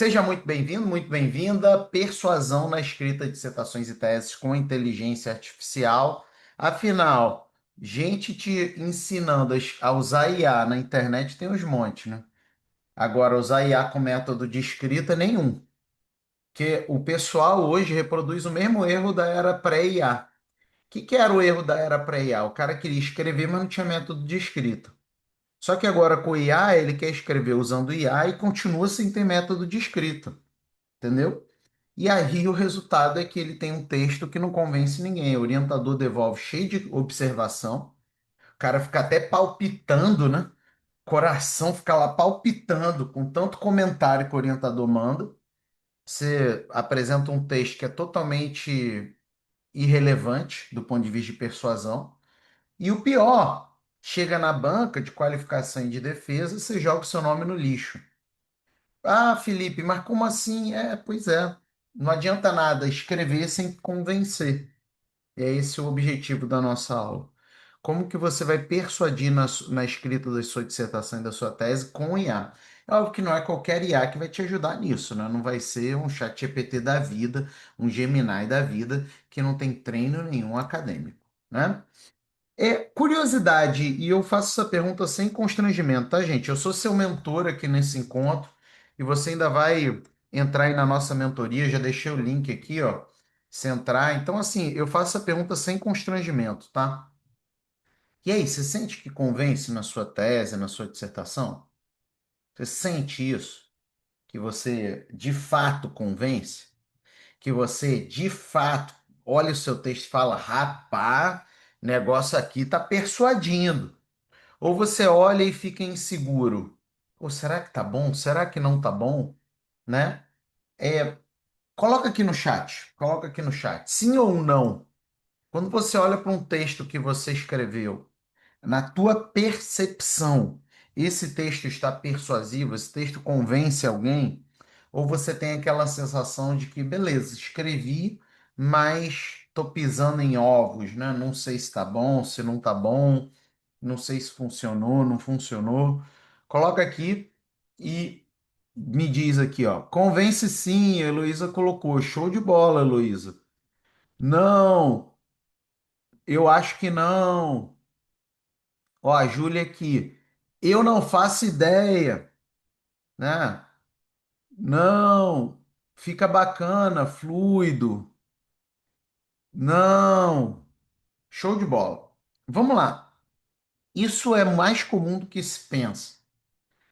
Seja muito bem-vindo, muito bem-vinda. Persuasão na escrita de dissertações e teses com inteligência artificial. Afinal, gente te ensinando a usar IA na internet tem uns montes, né? Agora, usar IA com método de escrita, nenhum. Porque o pessoal hoje reproduz o mesmo erro da era pré-IA. O que era o erro da era pré-IA? O cara queria escrever, mas não tinha método de escrita. Só que agora com o IA, ele quer escrever usando IA e continua sem ter método de escrita. Entendeu? E aí o resultado é que ele tem um texto que não convence ninguém. O orientador devolve cheio de observação, o cara fica até palpitando, né? Coração fica lá palpitando com tanto comentário que o orientador manda. Você apresenta um texto que é totalmente irrelevante do ponto de vista de persuasão. E o pior, chega na banca de qualificação e de defesa, você joga o seu nome no lixo. Ah, Felipe, mas como assim? Pois é. Não adianta nada escrever sem convencer. É esse o objetivo da nossa aula. Como que você vai persuadir na escrita da sua dissertação e da sua tese com IA? É óbvio que não é qualquer IA que vai te ajudar nisso, né? Não vai ser um chat GPT da vida, um Gemini da vida, que não tem treino nenhum acadêmico, né? É curiosidade, e eu faço essa pergunta sem constrangimento, tá, gente? Eu sou seu mentor aqui nesse encontro e você ainda vai entrar aí na nossa mentoria. Já deixei o link aqui, ó. Se entrar. Então, assim, eu faço essa pergunta sem constrangimento, tá? E aí, você sente que convence na sua tese, na sua dissertação? Você sente isso? Que você de fato convence? Que você de fato olha o seu texto e fala, rapaz, negócio aqui tá persuadindo. Ou você olha e fica inseguro. Ou será que tá bom? Será que não tá bom? Né? É, coloca aqui no chat. Coloca aqui no chat. Sim ou não? Quando você olha para um texto que você escreveu, na tua percepção, esse texto está persuasivo, esse texto convence alguém? Ou você tem aquela sensação de que, beleza, escrevi, mas tô pisando em ovos, né? Não sei se tá bom, se não tá bom. Não sei se funcionou, não funcionou. Coloca aqui e me diz aqui, ó. Convence sim, a Heloísa colocou. Show de bola, Heloísa. Não, eu acho que não. Ó, a Júlia aqui. Eu não faço ideia, né? Não, fica bacana, fluido. Não, show de bola. Vamos lá. Isso é mais comum do que se pensa.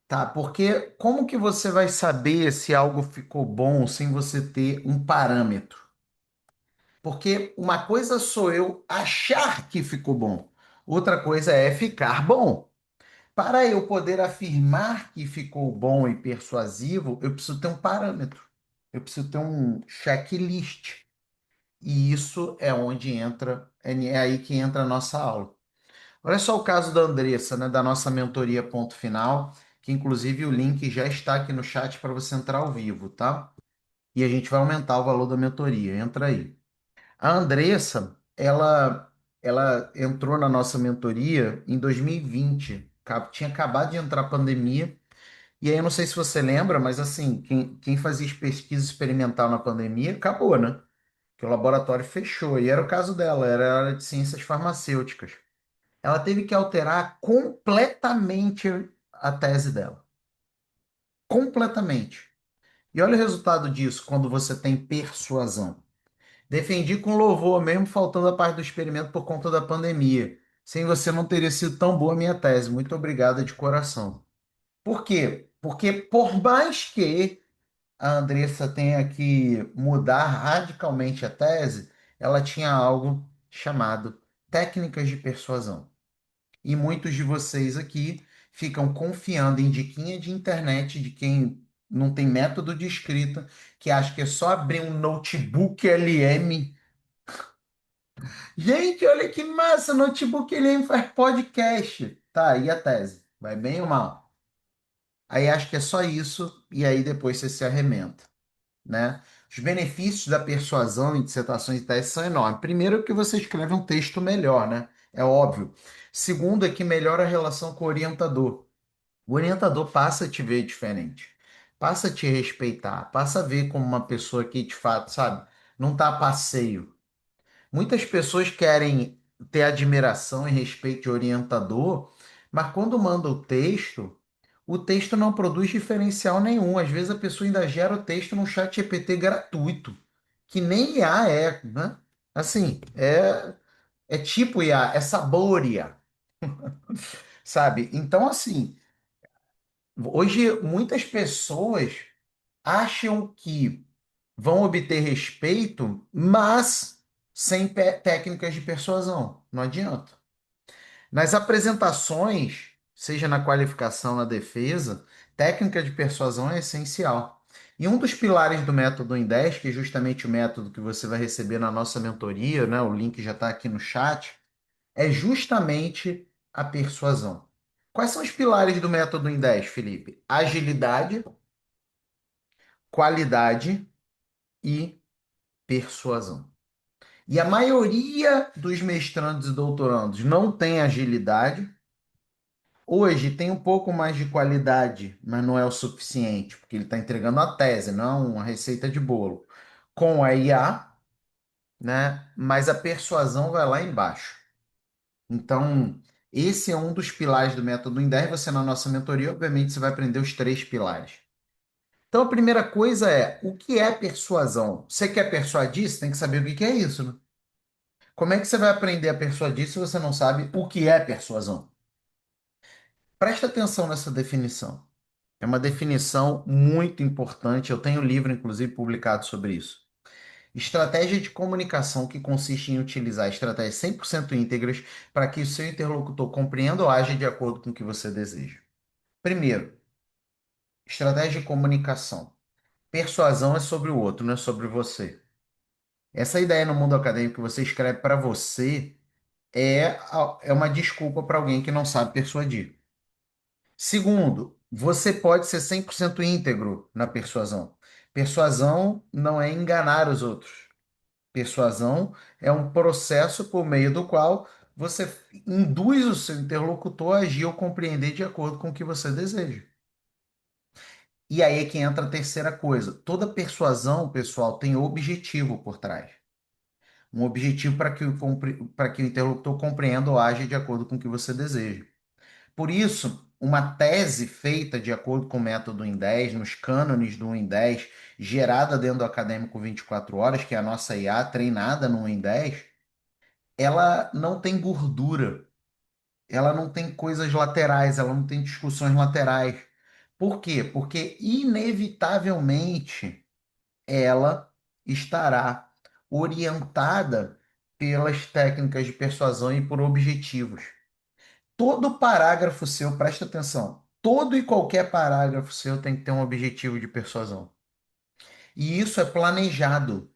Tá, porque como que você vai saber se algo ficou bom sem você ter um parâmetro? Porque uma coisa sou eu achar que ficou bom, outra coisa é ficar bom. Para eu poder afirmar que ficou bom e persuasivo, eu preciso ter um parâmetro, eu preciso ter um checklist. E isso é onde entra, é aí que entra a nossa aula. Olha só o caso da Andressa, né, da nossa mentoria Ponto Final, que inclusive o link já está aqui no chat para você entrar ao vivo, tá? E a gente vai aumentar o valor da mentoria, entra aí. A Andressa, ela entrou na nossa mentoria em 2020, tinha acabado de entrar a pandemia, e aí eu não sei se você lembra, mas assim, quem fazia pesquisa experimental na pandemia acabou, né? Que o laboratório fechou, e era o caso dela, era a área de ciências farmacêuticas. Ela teve que alterar completamente a tese dela. Completamente. E olha o resultado disso quando você tem persuasão. Defendi com louvor, mesmo faltando a parte do experimento por conta da pandemia. Sem você não teria sido tão boa a minha tese. Muito obrigada de coração. Por quê? Porque por mais que a Andressa tenha que mudar radicalmente a tese, ela tinha algo chamado técnicas de persuasão. E muitos de vocês aqui ficam confiando em diquinha de internet de quem não tem método de escrita, que acha que é só abrir um notebook LM. Gente, olha que massa! Notebook LM faz podcast. Tá, e a tese? Vai bem ou mal? Aí acho que é só isso, e aí depois você se arrementa, né? Os benefícios da persuasão em dissertações e teses são enormes. Primeiro, que você escreve um texto melhor, né? É óbvio. Segundo, é que melhora a relação com o orientador. O orientador passa a te ver diferente. passa a te respeitar, passa a ver como uma pessoa que, de fato, sabe, não tá a passeio. Muitas pessoas querem ter admiração e respeito de orientador, mas quando manda o texto não produz diferencial nenhum. Às vezes a pessoa ainda gera o texto num chat GPT gratuito, que nem IA é, né? Assim, é tipo IA, é sabor IA, sabe? Então, assim, hoje muitas pessoas acham que vão obter respeito, mas sem técnicas de persuasão. Não adianta. Nas apresentações, seja na qualificação, na defesa, técnica de persuasão é essencial. E um dos pilares do método em 10, que é justamente o método que você vai receber na nossa mentoria, né? O link já está aqui no chat, é justamente a persuasão. Quais são os pilares do método em 10, Felipe? Agilidade, qualidade e persuasão. E a maioria dos mestrandos e doutorandos não tem agilidade. Hoje tem um pouco mais de qualidade, mas não é o suficiente, porque ele está entregando a tese, não uma receita de bolo. Com a IA, né? Mas a persuasão vai lá embaixo. Então, esse é um dos pilares do método em 10. Você, na nossa mentoria, obviamente, você vai aprender os três pilares. Então, a primeira coisa é, o que é persuasão? Você quer persuadir? Você tem que saber o que que é isso, né? Como é que você vai aprender a persuadir se você não sabe o que é persuasão? Presta atenção nessa definição. É uma definição muito importante. Eu tenho um livro, inclusive, publicado sobre isso. Estratégia de comunicação que consiste em utilizar estratégias 100% íntegras para que o seu interlocutor compreenda ou age de acordo com o que você deseja. Primeiro, estratégia de comunicação. Persuasão é sobre o outro, não é sobre você. Essa ideia no mundo acadêmico que você escreve para você é uma desculpa para alguém que não sabe persuadir. Segundo, você pode ser 100% íntegro na persuasão. Persuasão não é enganar os outros. Persuasão é um processo por meio do qual você induz o seu interlocutor a agir ou compreender de acordo com o que você deseja. E aí é que entra a terceira coisa. Toda persuasão, pessoal, tem objetivo por trás. Um objetivo para que o interlocutor compreenda ou age de acordo com o que você deseja. Por isso, uma tese feita de acordo com o método em 10, nos cânones do 1 em 10, gerada dentro do Acadêmico 24 horas, que é a nossa IA treinada no 1 em 10, ela não tem gordura, ela não tem coisas laterais, ela não tem discussões laterais. Por quê? Porque, inevitavelmente, ela estará orientada pelas técnicas de persuasão e por objetivos. Todo parágrafo seu, presta atenção, todo e qualquer parágrafo seu tem que ter um objetivo de persuasão. E isso é planejado,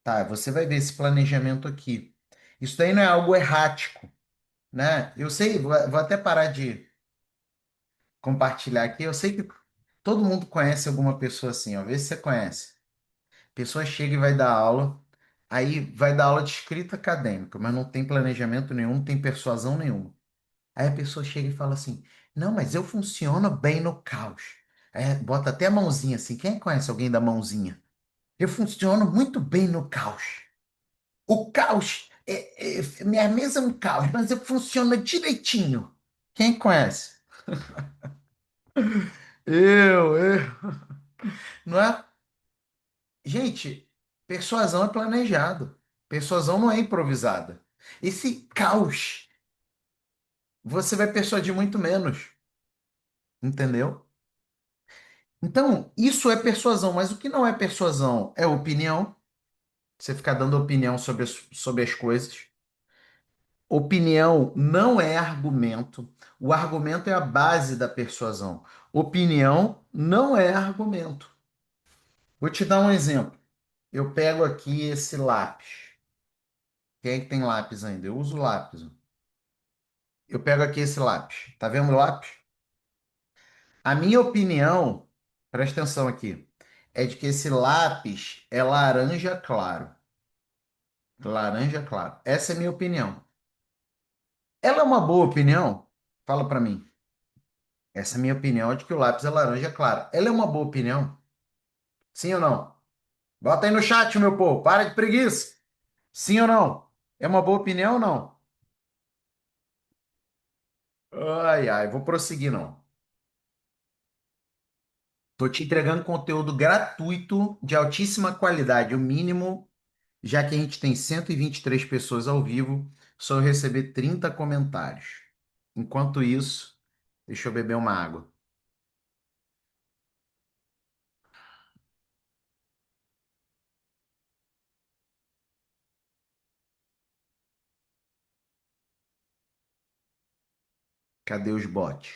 tá? Você vai ver esse planejamento aqui. Isso daí não é algo errático, né? Eu sei, vou até parar de compartilhar aqui. Eu sei que todo mundo conhece alguma pessoa assim, ó. Vê se você conhece. A pessoa chega e vai dar aula, aí vai dar aula de escrita acadêmica, mas não tem planejamento nenhum, não tem persuasão nenhuma. Aí a pessoa chega e fala assim: Não, mas eu funciono bem no caos. Aí bota até a mãozinha assim. Quem conhece alguém da mãozinha? Eu funciono muito bem no caos. O caos, minha mesa é um caos, mas eu funciono direitinho. Quem conhece? Eu. Não é? Gente, persuasão é planejado. Persuasão não é improvisada. Esse caos, você vai persuadir muito menos. Entendeu? Então, isso é persuasão, mas o que não é persuasão é opinião. Você ficar dando opinião sobre as coisas. Opinião não é argumento. O argumento é a base da persuasão. Opinião não é argumento. Vou te dar um exemplo. Eu pego aqui esse lápis. Quem é que tem lápis ainda? Eu uso lápis. Eu pego aqui esse lápis. Tá vendo o lápis? A minha opinião, presta atenção aqui, é de que esse lápis é laranja claro. Laranja claro. Essa é a minha opinião. Ela é uma boa opinião? Fala pra mim. Essa é a minha opinião de que o lápis é laranja claro. Ela é uma boa opinião? Sim ou não? Bota aí no chat, meu povo. Para de preguiça. Sim ou não? É uma boa opinião ou não? Ai, ai, vou prosseguir não. Tô te entregando conteúdo gratuito de altíssima qualidade, o mínimo, já que a gente tem 123 pessoas ao vivo, só eu receber 30 comentários. Enquanto isso, deixa eu beber uma água. Cadê os bots?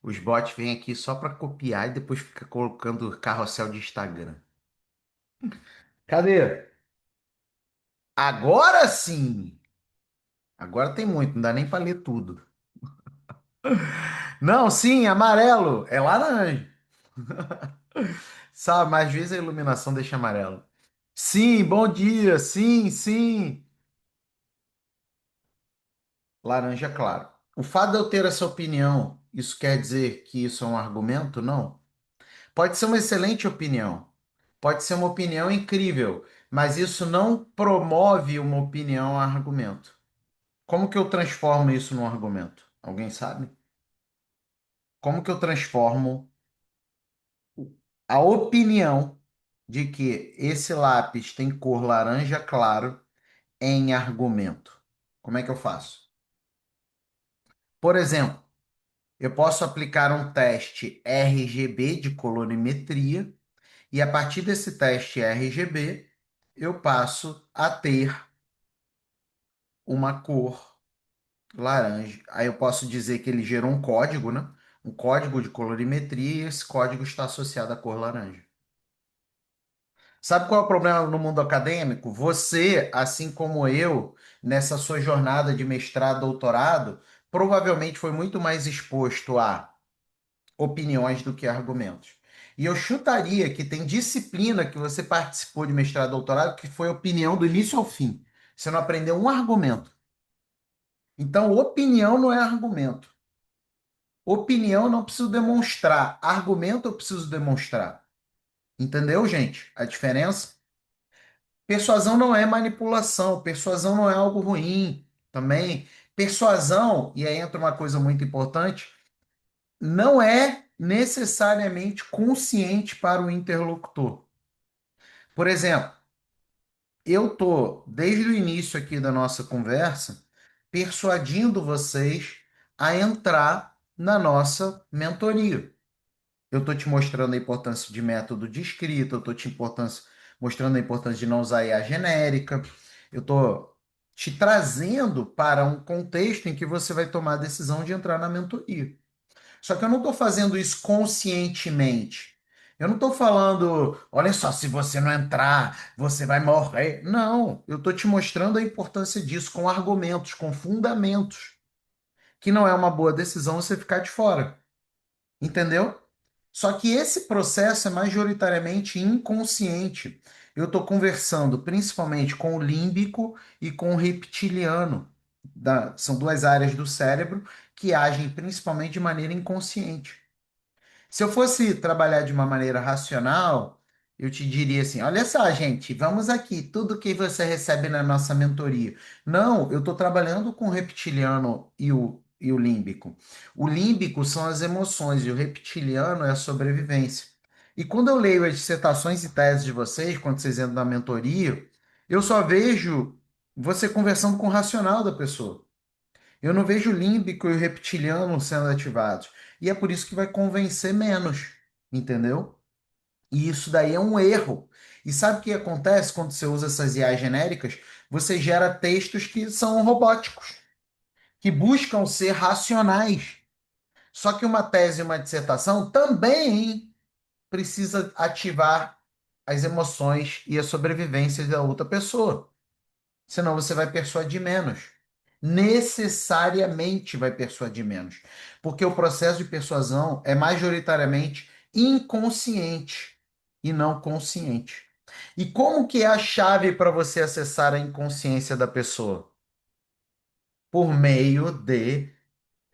Os bots vêm aqui só para copiar e depois fica colocando carrossel de Instagram. Cadê? Agora sim! Agora tem muito, não dá nem para ler tudo. Não, sim, amarelo, é laranja. Sabe, mas às vezes a iluminação deixa amarelo. Sim, bom dia, sim, sim. Laranja, claro. O fato de eu ter essa opinião, isso quer dizer que isso é um argumento? Não. Pode ser uma excelente opinião, pode ser uma opinião incrível, mas isso não promove uma opinião a argumento. Como que eu transformo isso num argumento? Alguém sabe? Como que eu transformo a opinião de que esse lápis tem cor laranja claro em argumento? Como é que eu faço? Por exemplo, eu posso aplicar um teste RGB de colorimetria e a partir desse teste RGB eu passo a ter uma cor laranja. Aí eu posso dizer que ele gerou um código, né? Um código de colorimetria e esse código está associado à cor laranja. Sabe qual é o problema no mundo acadêmico? Você, assim como eu, nessa sua jornada de mestrado, doutorado, provavelmente foi muito mais exposto a opiniões do que argumentos. E eu chutaria que tem disciplina que você participou de mestrado, doutorado, que foi opinião do início ao fim. Você não aprendeu um argumento. Então, opinião não é argumento. Opinião eu não preciso demonstrar. Argumento eu preciso demonstrar. Entendeu, gente? A diferença? Persuasão não é manipulação, persuasão não é algo ruim também. Persuasão, e aí entra uma coisa muito importante, não é necessariamente consciente para o interlocutor. Por exemplo, eu tô desde o início aqui da nossa conversa persuadindo vocês a entrar na nossa mentoria. Eu estou te mostrando a importância de método de escrita, eu estou mostrando a importância de não usar IA genérica, eu estou te trazendo para um contexto em que você vai tomar a decisão de entrar na mentoria. Só que eu não estou fazendo isso conscientemente. Eu não estou falando, olha só, se você não entrar, você vai morrer. Não, eu estou te mostrando a importância disso com argumentos, com fundamentos, que não é uma boa decisão você ficar de fora. Entendeu? Só que esse processo é majoritariamente inconsciente. Eu estou conversando principalmente com o límbico e com o reptiliano. São duas áreas do cérebro que agem principalmente de maneira inconsciente. Se eu fosse trabalhar de uma maneira racional, eu te diria assim: olha só, gente, vamos aqui, tudo que você recebe na nossa mentoria. Não, eu estou trabalhando com o reptiliano e o límbico. O límbico são as emoções e o reptiliano é a sobrevivência. E quando eu leio as dissertações e teses de vocês, quando vocês entram na mentoria, eu só vejo você conversando com o racional da pessoa. Eu não vejo o límbico e o reptiliano sendo ativados. E é por isso que vai convencer menos, entendeu? E isso daí é um erro. E sabe o que acontece quando você usa essas IAs genéricas? Você gera textos que são robóticos, que buscam ser racionais. Só que uma tese e uma dissertação também precisa ativar as emoções e a sobrevivência da outra pessoa. Senão você vai persuadir menos. Necessariamente vai persuadir menos. Porque o processo de persuasão é majoritariamente inconsciente e não consciente. E como que é a chave para você acessar a inconsciência da pessoa? Por meio de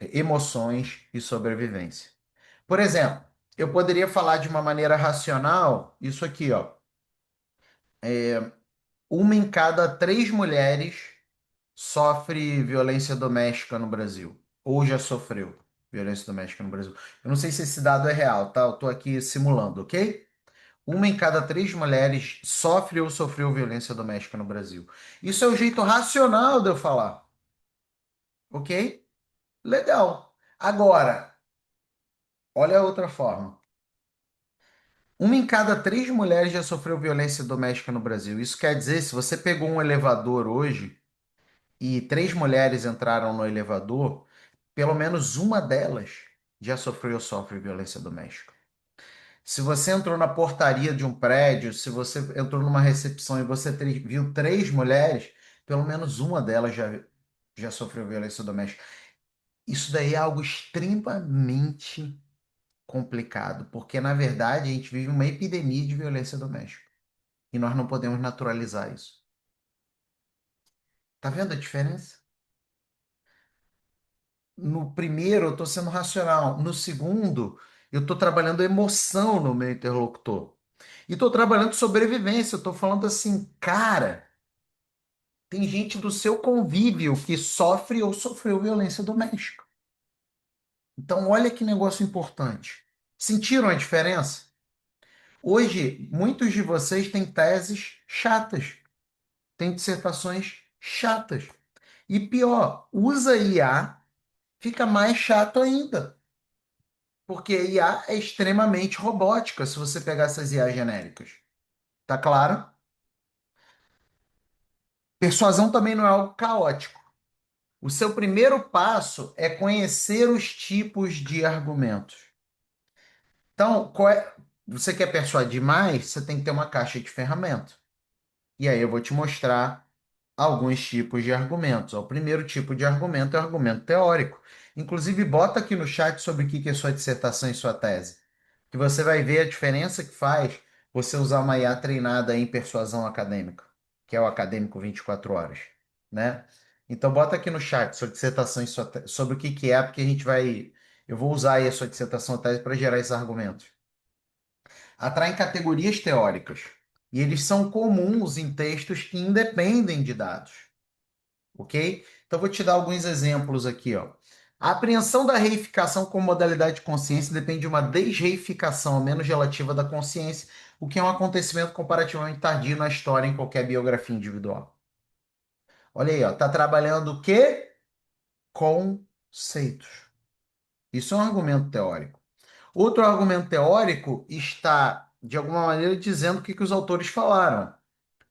emoções e sobrevivência. Por exemplo, eu poderia falar de uma maneira racional isso aqui, ó. Uma em cada três mulheres sofre violência doméstica no Brasil, ou já sofreu violência doméstica no Brasil. Eu não sei se esse dado é real, tá? Eu tô aqui simulando, ok? Uma em cada três mulheres sofre ou sofreu violência doméstica no Brasil. Isso é o jeito racional de eu falar, ok? Legal. Agora, olha a outra forma. Uma em cada três mulheres já sofreu violência doméstica no Brasil. Isso quer dizer, se você pegou um elevador hoje e três mulheres entraram no elevador, pelo menos uma delas já sofreu ou sofre violência doméstica. Se você entrou na portaria de um prédio, se você entrou numa recepção e você viu três mulheres, pelo menos uma delas já sofreu violência doméstica. Isso daí é algo extremamente complicado, porque na verdade a gente vive uma epidemia de violência doméstica e nós não podemos naturalizar isso. Tá vendo a diferença? No primeiro, eu estou sendo racional. No segundo, eu estou trabalhando emoção no meu interlocutor. E estou trabalhando sobrevivência. Eu estou falando assim, cara, tem gente do seu convívio que sofre ou sofreu violência doméstica. Então, olha que negócio importante. Sentiram a diferença? Hoje, muitos de vocês têm teses chatas, têm dissertações chatas. E pior, usa IA, fica mais chato ainda. Porque a IA é extremamente robótica se você pegar essas IA genéricas. Tá claro? Persuasão também não é algo caótico. O seu primeiro passo é conhecer os tipos de argumentos. Então, você quer persuadir mais? Você tem que ter uma caixa de ferramentas. E aí eu vou te mostrar alguns tipos de argumentos. O primeiro tipo de argumento é o argumento teórico. Inclusive, bota aqui no chat sobre o que é sua dissertação e sua tese, que você vai ver a diferença que faz você usar uma IA treinada em persuasão acadêmica, que é o acadêmico 24 horas, né? Então, bota aqui no chat sua dissertação e sobre o que é, porque a gente vai. Eu vou usar aí a sua dissertação e tese para gerar esses argumentos. Atraem categorias teóricas. E eles são comuns em textos que independem de dados, ok? Então, vou te dar alguns exemplos aqui, ó. A apreensão da reificação como modalidade de consciência depende de uma desreificação menos relativa da consciência, o que é um acontecimento comparativamente tardio na história em qualquer biografia individual. Olha aí, ó, tá trabalhando o quê? Conceitos. Isso é um argumento teórico. Outro argumento teórico está, de alguma maneira, dizendo o que os autores falaram.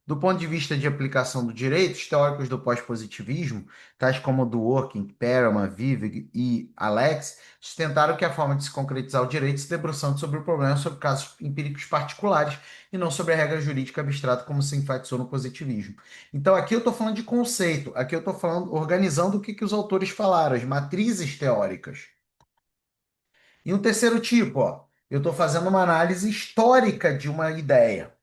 Do ponto de vista de aplicação do direito, os teóricos do pós-positivismo, tais como Dworkin, Perelman, Vivek e Alex, sustentaram que a forma de se concretizar o direito se debruçando sobre o problema sobre casos empíricos particulares e não sobre a regra jurídica abstrata como se enfatizou no positivismo. Então, aqui eu estou falando de conceito, aqui eu estou falando, organizando o que os autores falaram, as matrizes teóricas. E um terceiro tipo, ó, eu estou fazendo uma análise histórica de uma ideia.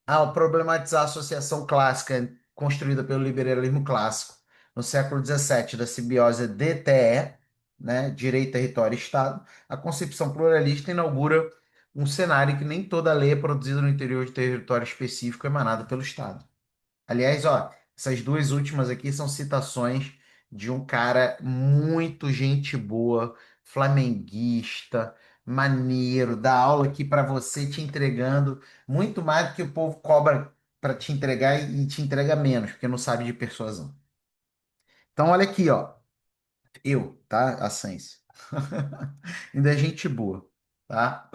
Ao problematizar a associação clássica construída pelo liberalismo clássico no século XVII da simbiose DTE, né, direito, território e Estado, a concepção pluralista inaugura um cenário que nem toda lei é produzida no interior de território específico emanado pelo Estado. Aliás, ó, essas duas últimas aqui são citações de um cara muito gente boa, flamenguista, maneiro, dá aula aqui para você te entregando muito mais do que o povo cobra para te entregar e te entrega menos, porque não sabe de persuasão. Então, olha aqui, ó. Eu, tá? A Sense. Ainda é gente boa, tá?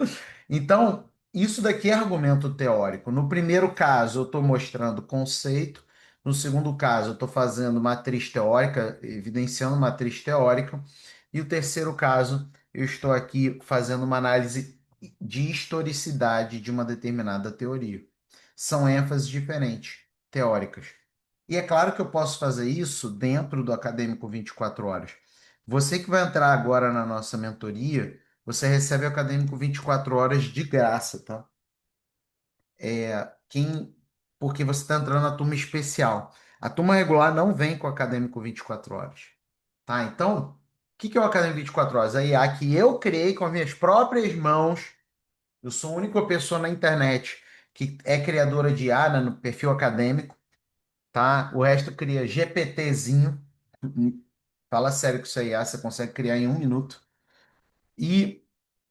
Então, isso daqui é argumento teórico. No primeiro caso, eu estou mostrando conceito. No segundo caso, eu estou fazendo matriz teórica, evidenciando matriz teórica. E o terceiro caso, eu estou aqui fazendo uma análise de historicidade de uma determinada teoria. São ênfases diferentes, teóricas. E é claro que eu posso fazer isso dentro do Acadêmico 24 horas. Você que vai entrar agora na nossa mentoria, você recebe o Acadêmico 24 horas de graça, tá? Quem, porque você está entrando na turma especial. A turma regular não vem com o Acadêmico 24 horas, tá? Então, que é o Academia 24 Horas? A IA que eu criei com as minhas próprias mãos. Eu sou a única pessoa na internet que é criadora de IA, né, no perfil acadêmico, tá? O resto cria GPTzinho. Fala sério que isso é IA, você consegue criar em 1 minuto. E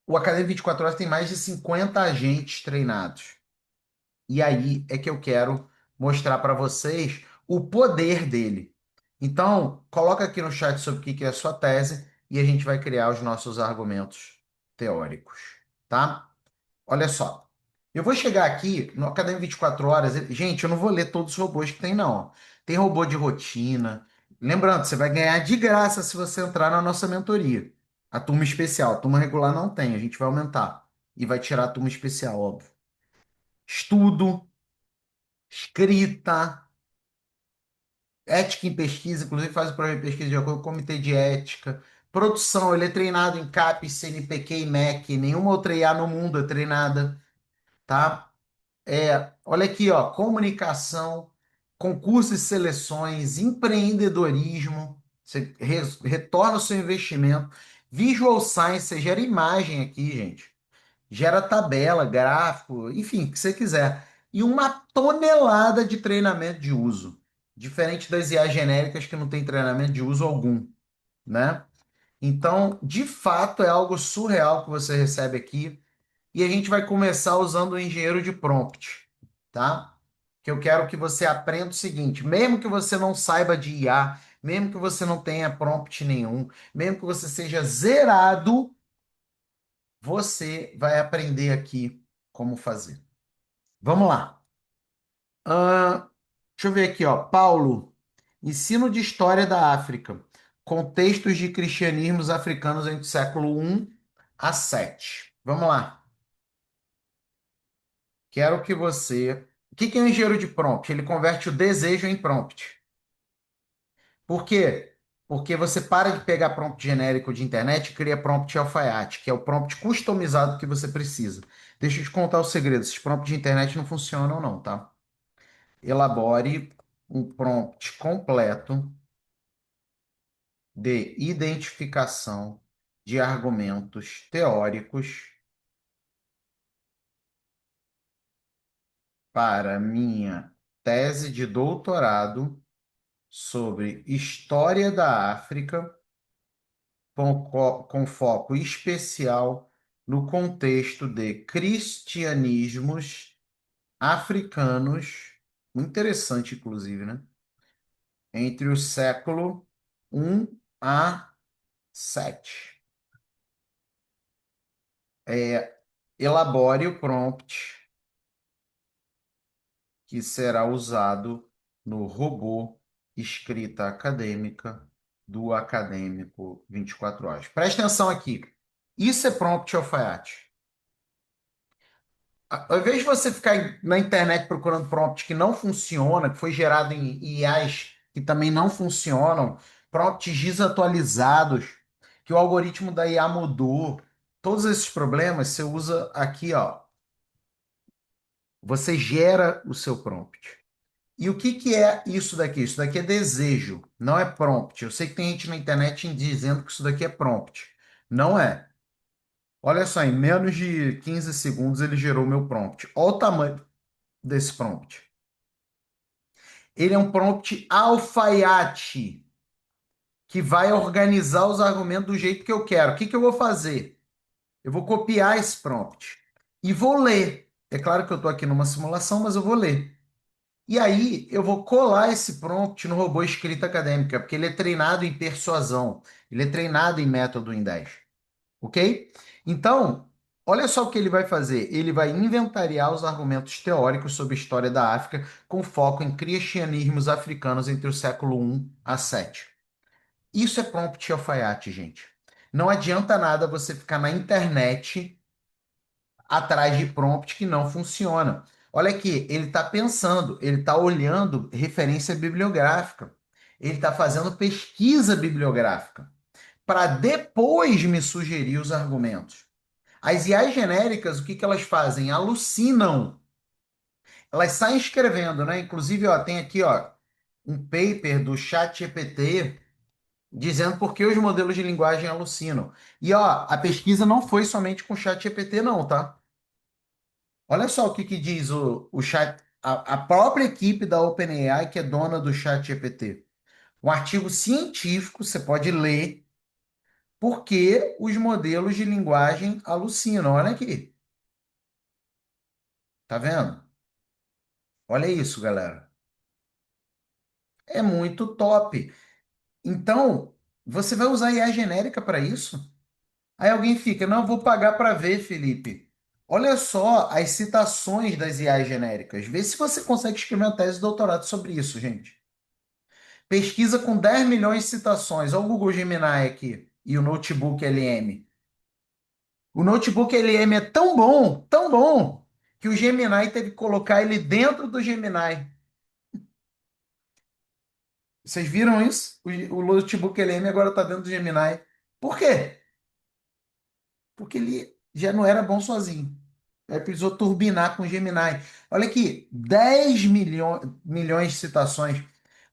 o Academia 24 Horas tem mais de 50 agentes treinados. E aí é que eu quero mostrar para vocês o poder dele. Então, coloca aqui no chat sobre o que é a sua tese e a gente vai criar os nossos argumentos teóricos, tá? Olha só. Eu vou chegar aqui no Academia 24 Horas. Gente, eu não vou ler todos os robôs que tem, não. Tem robô de rotina. Lembrando, você vai ganhar de graça se você entrar na nossa mentoria. A turma especial. A turma regular não tem, a gente vai aumentar. E vai tirar a turma especial, óbvio. Estudo, escrita, ética em pesquisa, inclusive faz o projeto de pesquisa de acordo com o comitê de ética. Produção, ele é treinado em CAP, CNPq e MEC. Nenhuma outra IA no mundo é treinada, tá? Olha aqui, ó, comunicação, concursos e seleções, empreendedorismo, você retorna o seu investimento, visual science, você gera imagem aqui, gente, gera tabela, gráfico, enfim, o que você quiser. E uma tonelada de treinamento de uso, diferente das IA genéricas que não tem treinamento de uso algum, né? Então, de fato, é algo surreal que você recebe aqui. E a gente vai começar usando o engenheiro de prompt, tá? Que eu quero que você aprenda o seguinte: mesmo que você não saiba de IA, mesmo que você não tenha prompt nenhum, mesmo que você seja zerado, você vai aprender aqui como fazer. Vamos lá. Deixa eu ver aqui, ó. Paulo, ensino de história da África. Contextos de cristianismos africanos entre o século I a 7. Vamos lá. Quero que você. O que é um engenheiro de prompt? Ele converte o desejo em prompt. Por quê? Porque você para de pegar prompt genérico de internet e cria prompt alfaiate, que é o prompt customizado que você precisa. Deixa eu te contar o segredo: esses prompts de internet não funcionam, não, tá? Elabore um prompt completo de identificação de argumentos teóricos para minha tese de doutorado sobre história da África, com foco especial no contexto de cristianismos africanos, muito interessante, inclusive, né? Entre o século I a 7. Elabore o prompt que será usado no robô escrita acadêmica do Acadêmico 24 Horas. Preste atenção aqui. Isso é prompt alfaiate. Ao invés de você ficar na internet procurando prompt que não funciona, que foi gerado em IAs que também não funcionam, prompts desatualizados, que o algoritmo da IA mudou, todos esses problemas você usa aqui, ó. Você gera o seu prompt. E o que é isso daqui? Isso daqui é desejo, não é prompt. Eu sei que tem gente na internet dizendo que isso daqui é prompt. Não é. Olha só, em menos de 15 segundos ele gerou o meu prompt. Olha o tamanho desse prompt. Ele é um prompt alfaiate que vai organizar os argumentos do jeito que eu quero. O que eu vou fazer? Eu vou copiar esse prompt e vou ler. É claro que eu estou aqui numa simulação, mas eu vou ler. E aí eu vou colar esse prompt no robô escrita acadêmica, porque ele é treinado em persuasão, ele é treinado em método em 10, ok? Então, olha só o que ele vai fazer. Ele vai inventariar os argumentos teóricos sobre a história da África, com foco em cristianismos africanos entre o século I a 7. Isso é prompt alfaiate, gente. Não adianta nada você ficar na internet atrás de prompt que não funciona. Olha aqui, ele está pensando, ele está olhando referência bibliográfica, ele está fazendo pesquisa bibliográfica para depois me sugerir os argumentos. As IAs genéricas, o que que elas fazem? Alucinam. Elas saem escrevendo, né? Inclusive, ó, tem aqui, ó, um paper do ChatGPT dizendo por que os modelos de linguagem alucinam. E ó, a pesquisa não foi somente com o chat GPT, não, tá? Olha só o que, que diz o chat, a própria equipe da OpenAI, que é dona do chat GPT. Um artigo científico, você pode ler, por que os modelos de linguagem alucinam. Olha aqui, tá vendo? Olha isso, galera. É muito top. Então, você vai usar IA genérica para isso? Aí alguém fica, não, eu vou pagar para ver, Felipe. Olha só as citações das IAs genéricas. Vê se você consegue escrever uma tese de doutorado sobre isso, gente. Pesquisa com 10 milhões de citações. Olha o Google Gemini aqui e o Notebook LM. O Notebook LM é tão bom, que o Gemini teve que colocar ele dentro do Gemini. Vocês viram isso? O Notebook LM agora está dentro do Gemini. Por quê? Porque ele já não era bom sozinho. Aí precisou turbinar com o Gemini. Olha aqui, 10 milhões de citações.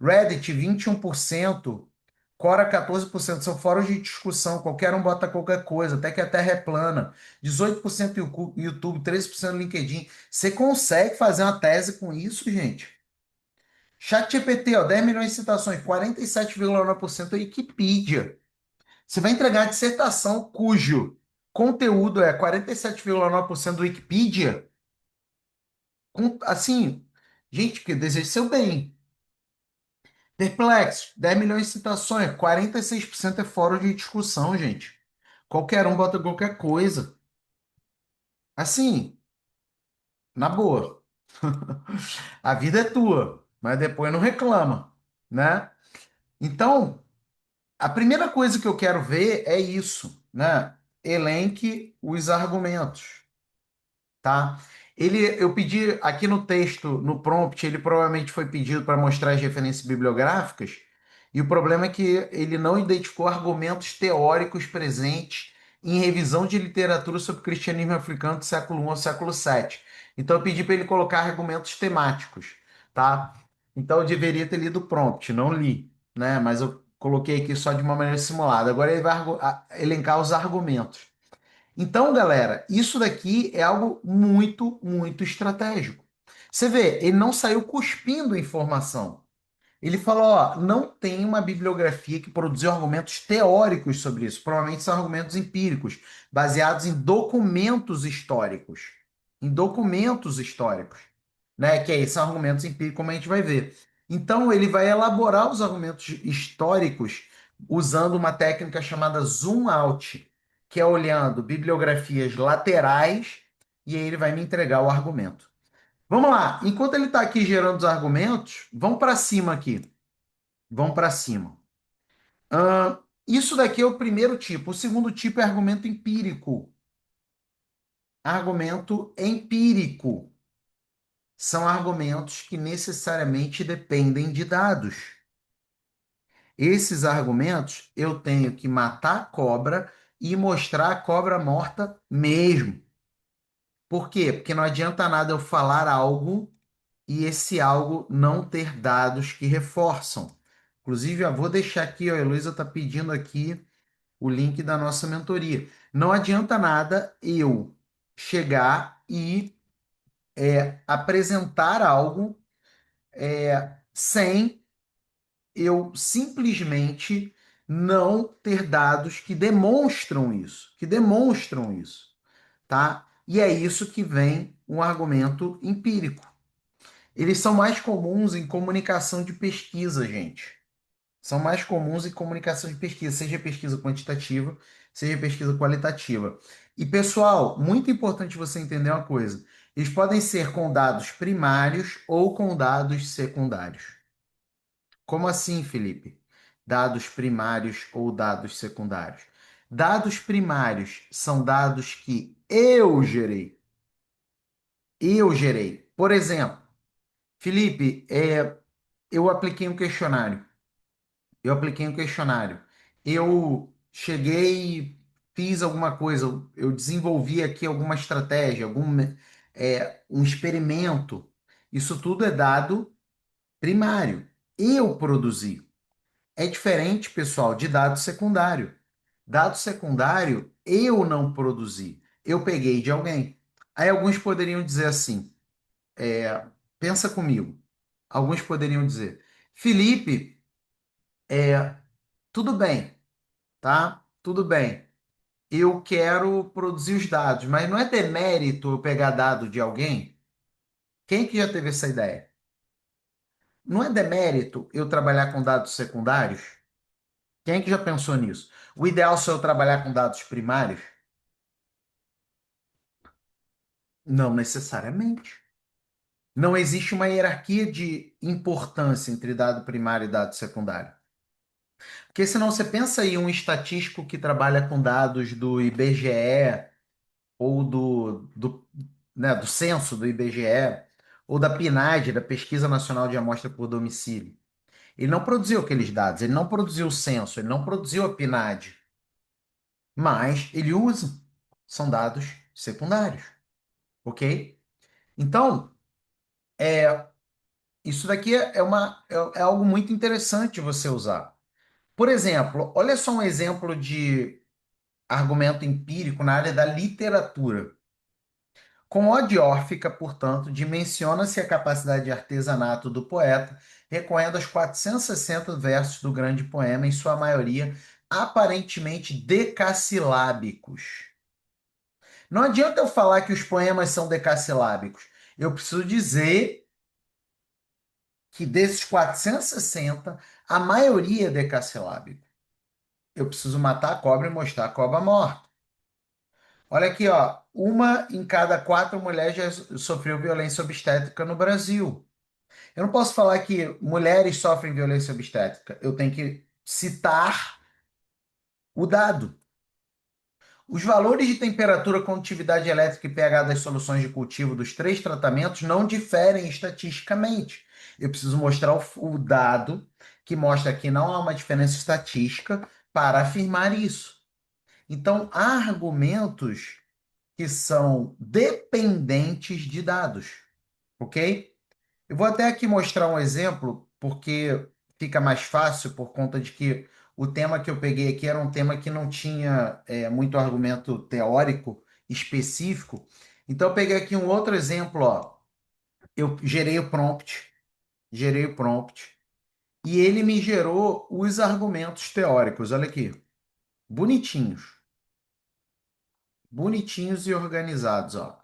Reddit, 21%. Quora, 14%. São fóruns de discussão. Qualquer um bota qualquer coisa, até que a Terra é plana. 18% YouTube, 13% LinkedIn. Você consegue fazer uma tese com isso, gente? ChatGPT, ó, 10 milhões de citações. 47,9% é Wikipedia. Você vai entregar a dissertação cujo conteúdo é 47,9% do Wikipedia, assim, gente, que deseja seu bem. Perplexo, 10 milhões de citações, 46% é fórum de discussão, gente. Qualquer um bota qualquer coisa. Assim, na boa. A vida é tua, mas depois não reclama, né? Então, a primeira coisa que eu quero ver é isso, né? Elenque os argumentos. Tá? Eu pedi aqui no texto, no prompt, ele provavelmente foi pedido para mostrar as referências bibliográficas, e o problema é que ele não identificou argumentos teóricos presentes em revisão de literatura sobre cristianismo africano do século I ao século VII. Então eu pedi para ele colocar argumentos temáticos, tá? Então eu deveria ter lido o prompt, não li, né? Mas eu coloquei aqui só de uma maneira simulada. Agora ele vai elencar os argumentos. Então, galera, isso daqui é algo muito estratégico. Você vê, ele não saiu cuspindo informação. Ele falou, ó, não tem uma bibliografia que produziu argumentos teóricos sobre isso. Provavelmente são argumentos empíricos, baseados em documentos históricos. Em documentos históricos, né? Que aí são argumentos empíricos, como a gente vai ver. Então, ele vai elaborar os argumentos históricos usando uma técnica chamada zoom out, que é olhando bibliografias laterais, e aí ele vai me entregar o argumento. Vamos lá, enquanto ele está aqui gerando os argumentos, vamos para cima aqui. Vamos para cima. Isso daqui é o primeiro tipo. O segundo tipo é argumento empírico. Argumento empírico. São argumentos que necessariamente dependem de dados. Esses argumentos eu tenho que matar a cobra e mostrar a cobra morta mesmo. Por quê? Porque não adianta nada eu falar algo e esse algo não ter dados que reforçam. Inclusive, eu vou deixar aqui, ó, a Heloísa está pedindo aqui o link da nossa mentoria. Não adianta nada eu chegar e apresentar algo sem eu simplesmente não ter dados que demonstram isso, tá? E é isso que vem um argumento empírico. Eles são mais comuns em comunicação de pesquisa, gente. São mais comuns em comunicação de pesquisa, seja pesquisa quantitativa, seja pesquisa qualitativa. E, pessoal, muito importante você entender uma coisa: eles podem ser com dados primários ou com dados secundários. Como assim, Felipe? Dados primários ou dados secundários? Dados primários são dados que eu gerei. Eu gerei. Por exemplo, Felipe, eu apliquei um questionário. Eu apliquei um questionário. Eu cheguei, fiz alguma coisa, eu desenvolvi aqui alguma estratégia, um experimento. Isso tudo é dado primário. Eu produzi. É diferente, pessoal, de dado secundário. Dado secundário, eu não produzi. Eu peguei de alguém. Aí alguns poderiam dizer assim, pensa comigo. Alguns poderiam dizer, Felipe, tudo bem, tá? Tudo bem. Eu quero produzir os dados, mas não é demérito eu pegar dado de alguém? Quem que já teve essa ideia? Não é demérito eu trabalhar com dados secundários? Quem é que já pensou nisso? O ideal é eu trabalhar com dados primários? Não necessariamente. Não existe uma hierarquia de importância entre dado primário e dado secundário. Porque senão você pensa aí um estatístico que trabalha com dados do IBGE ou do censo do IBGE ou da PNAD, da Pesquisa Nacional de Amostra por Domicílio. Ele não produziu aqueles dados, ele não produziu o censo, ele não produziu a PNAD, mas ele usa. São dados secundários, ok? Então, isso daqui é algo muito interessante você usar. Por exemplo, olha só um exemplo de argumento empírico na área da literatura. Com ode órfica, portanto, dimensiona-se a capacidade de artesanato do poeta, recorrendo aos 460 versos do grande poema, em sua maioria aparentemente decassilábicos. Não adianta eu falar que os poemas são decassilábicos. Eu preciso dizer que desses 460, a maioria é decassilábico. Eu preciso matar a cobra e mostrar a cobra morta. Olha aqui, ó. Uma em cada quatro mulheres já sofreu violência obstétrica no Brasil. Eu não posso falar que mulheres sofrem violência obstétrica. Eu tenho que citar o dado. Os valores de temperatura, condutividade elétrica e pH das soluções de cultivo dos três tratamentos não diferem estatisticamente. Eu preciso mostrar o dado que mostra que não há uma diferença estatística para afirmar isso. Então, há argumentos que são dependentes de dados, ok? Eu vou até aqui mostrar um exemplo, porque fica mais fácil por conta de que o tema que eu peguei aqui era um tema que não tinha muito argumento teórico específico. Então, eu peguei aqui um outro exemplo, ó. Eu gerei o prompt, e ele me gerou os argumentos teóricos. Olha aqui, bonitinhos, bonitinhos e organizados, ó.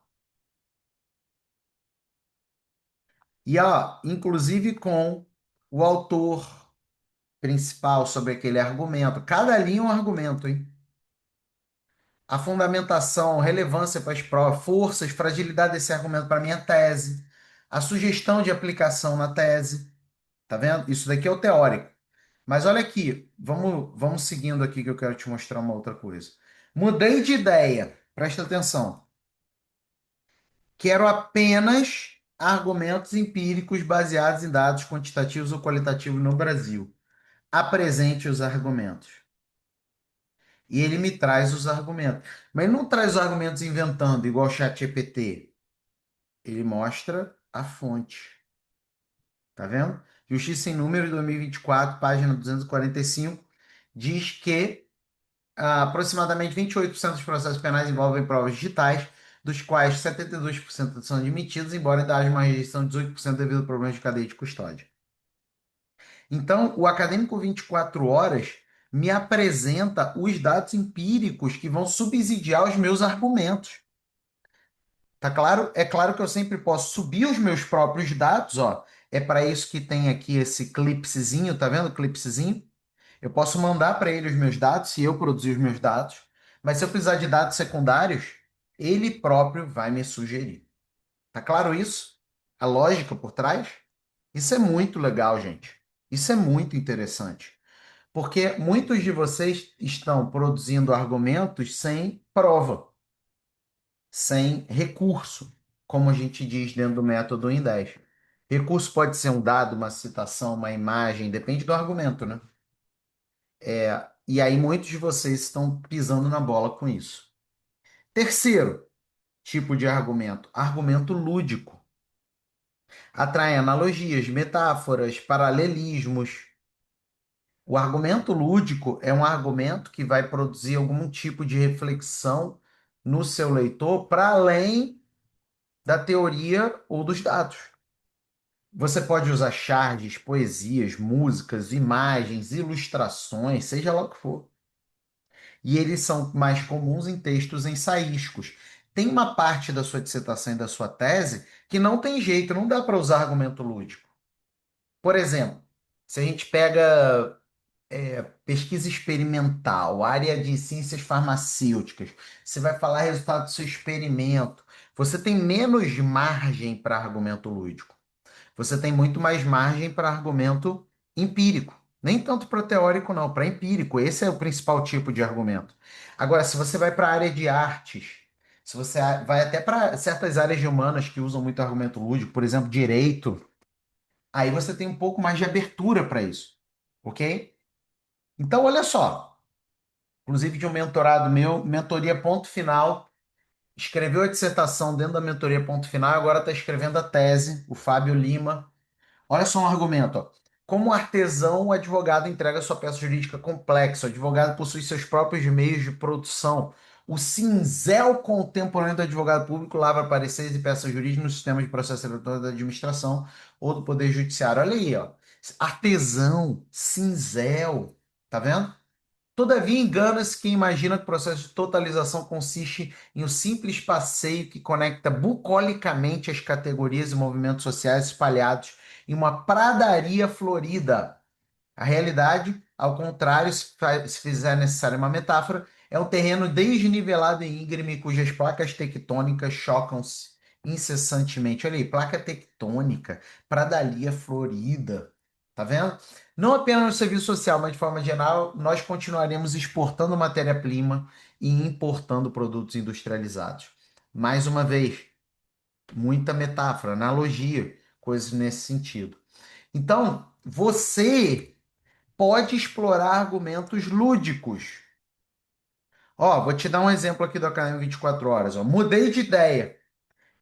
E ó, inclusive com o autor principal sobre aquele argumento. Cada linha é um argumento, hein? A fundamentação, relevância para as provas, forças, fragilidade desse argumento para a minha tese, a sugestão de aplicação na tese. Tá vendo? Isso daqui é o teórico. Mas olha aqui, vamos seguindo aqui que eu quero te mostrar uma outra coisa. Mudei de ideia, presta atenção. Quero apenas argumentos empíricos baseados em dados quantitativos ou qualitativos no Brasil. Apresente os argumentos. E ele me traz os argumentos. Mas ele não traz os argumentos inventando, igual o ChatGPT. Ele mostra a fonte. Tá vendo? Justiça em Números 2024, página 245, diz que aproximadamente 28% dos processos penais envolvem provas digitais, dos quais 72% são admitidos, embora ainda haja uma rejeição de 18% devido a problemas de cadeia de custódia. Então, o Acadêmico 24 Horas me apresenta os dados empíricos que vão subsidiar os meus argumentos. Tá claro? É claro que eu sempre posso subir os meus próprios dados, ó. É para isso que tem aqui esse clipsezinho, tá vendo o clipsezinho? Eu posso mandar para ele os meus dados, se eu produzir os meus dados, mas se eu precisar de dados secundários, ele próprio vai me sugerir. Tá claro isso? A lógica por trás? Isso é muito legal, gente. Isso é muito interessante. Porque muitos de vocês estão produzindo argumentos sem prova, sem recurso, como a gente diz dentro do método em 10. Recurso pode ser um dado, uma citação, uma imagem, depende do argumento, né? E aí muitos de vocês estão pisando na bola com isso. Terceiro tipo de argumento, argumento lúdico. Atrai analogias, metáforas, paralelismos. O argumento lúdico é um argumento que vai produzir algum tipo de reflexão no seu leitor para além da teoria ou dos dados. Você pode usar charges, poesias, músicas, imagens, ilustrações, seja lá o que for. E eles são mais comuns em textos ensaísticos. Tem uma parte da sua dissertação e da sua tese que não tem jeito, não dá para usar argumento lúdico. Por exemplo, se a gente pega pesquisa experimental, área de ciências farmacêuticas, você vai falar resultado do seu experimento, você tem menos margem para argumento lúdico. Você tem muito mais margem para argumento empírico. Nem tanto para teórico, não, para empírico. Esse é o principal tipo de argumento. Agora, se você vai para a área de artes, se você vai até para certas áreas de humanas que usam muito argumento lúdico, por exemplo, direito, aí você tem um pouco mais de abertura para isso. Ok? Então, olha só. Inclusive de um mentorado meu, mentoria ponto final, escreveu a dissertação dentro da mentoria ponto final, agora está escrevendo a tese, o Fábio Lima. Olha só um argumento, ó. Como artesão, o advogado entrega sua peça jurídica complexa. O advogado possui seus próprios meios de produção. O cinzel contemporâneo do advogado público lavra pareceres e peças jurídicas no sistema de processo eletrônico da administração ou do Poder Judiciário. Olha aí, ó. Artesão, cinzel. Tá vendo? Todavia, engana-se quem imagina que o processo de totalização consiste em um simples passeio que conecta bucolicamente as categorias e movimentos sociais espalhados em uma pradaria florida. A realidade, ao contrário, se fizer necessária uma metáfora, é um terreno desnivelado e íngreme cujas placas tectônicas chocam-se incessantemente. Olha aí, placa tectônica, pradaria florida. Tá vendo? Não apenas no serviço social, mas de forma geral, nós continuaremos exportando matéria-prima e importando produtos industrializados. Mais uma vez, muita metáfora, analogia, coisas nesse sentido. Então, você pode explorar argumentos lúdicos. Ó, vou te dar um exemplo aqui do Academia 24 Horas. Ó. Mudei de ideia.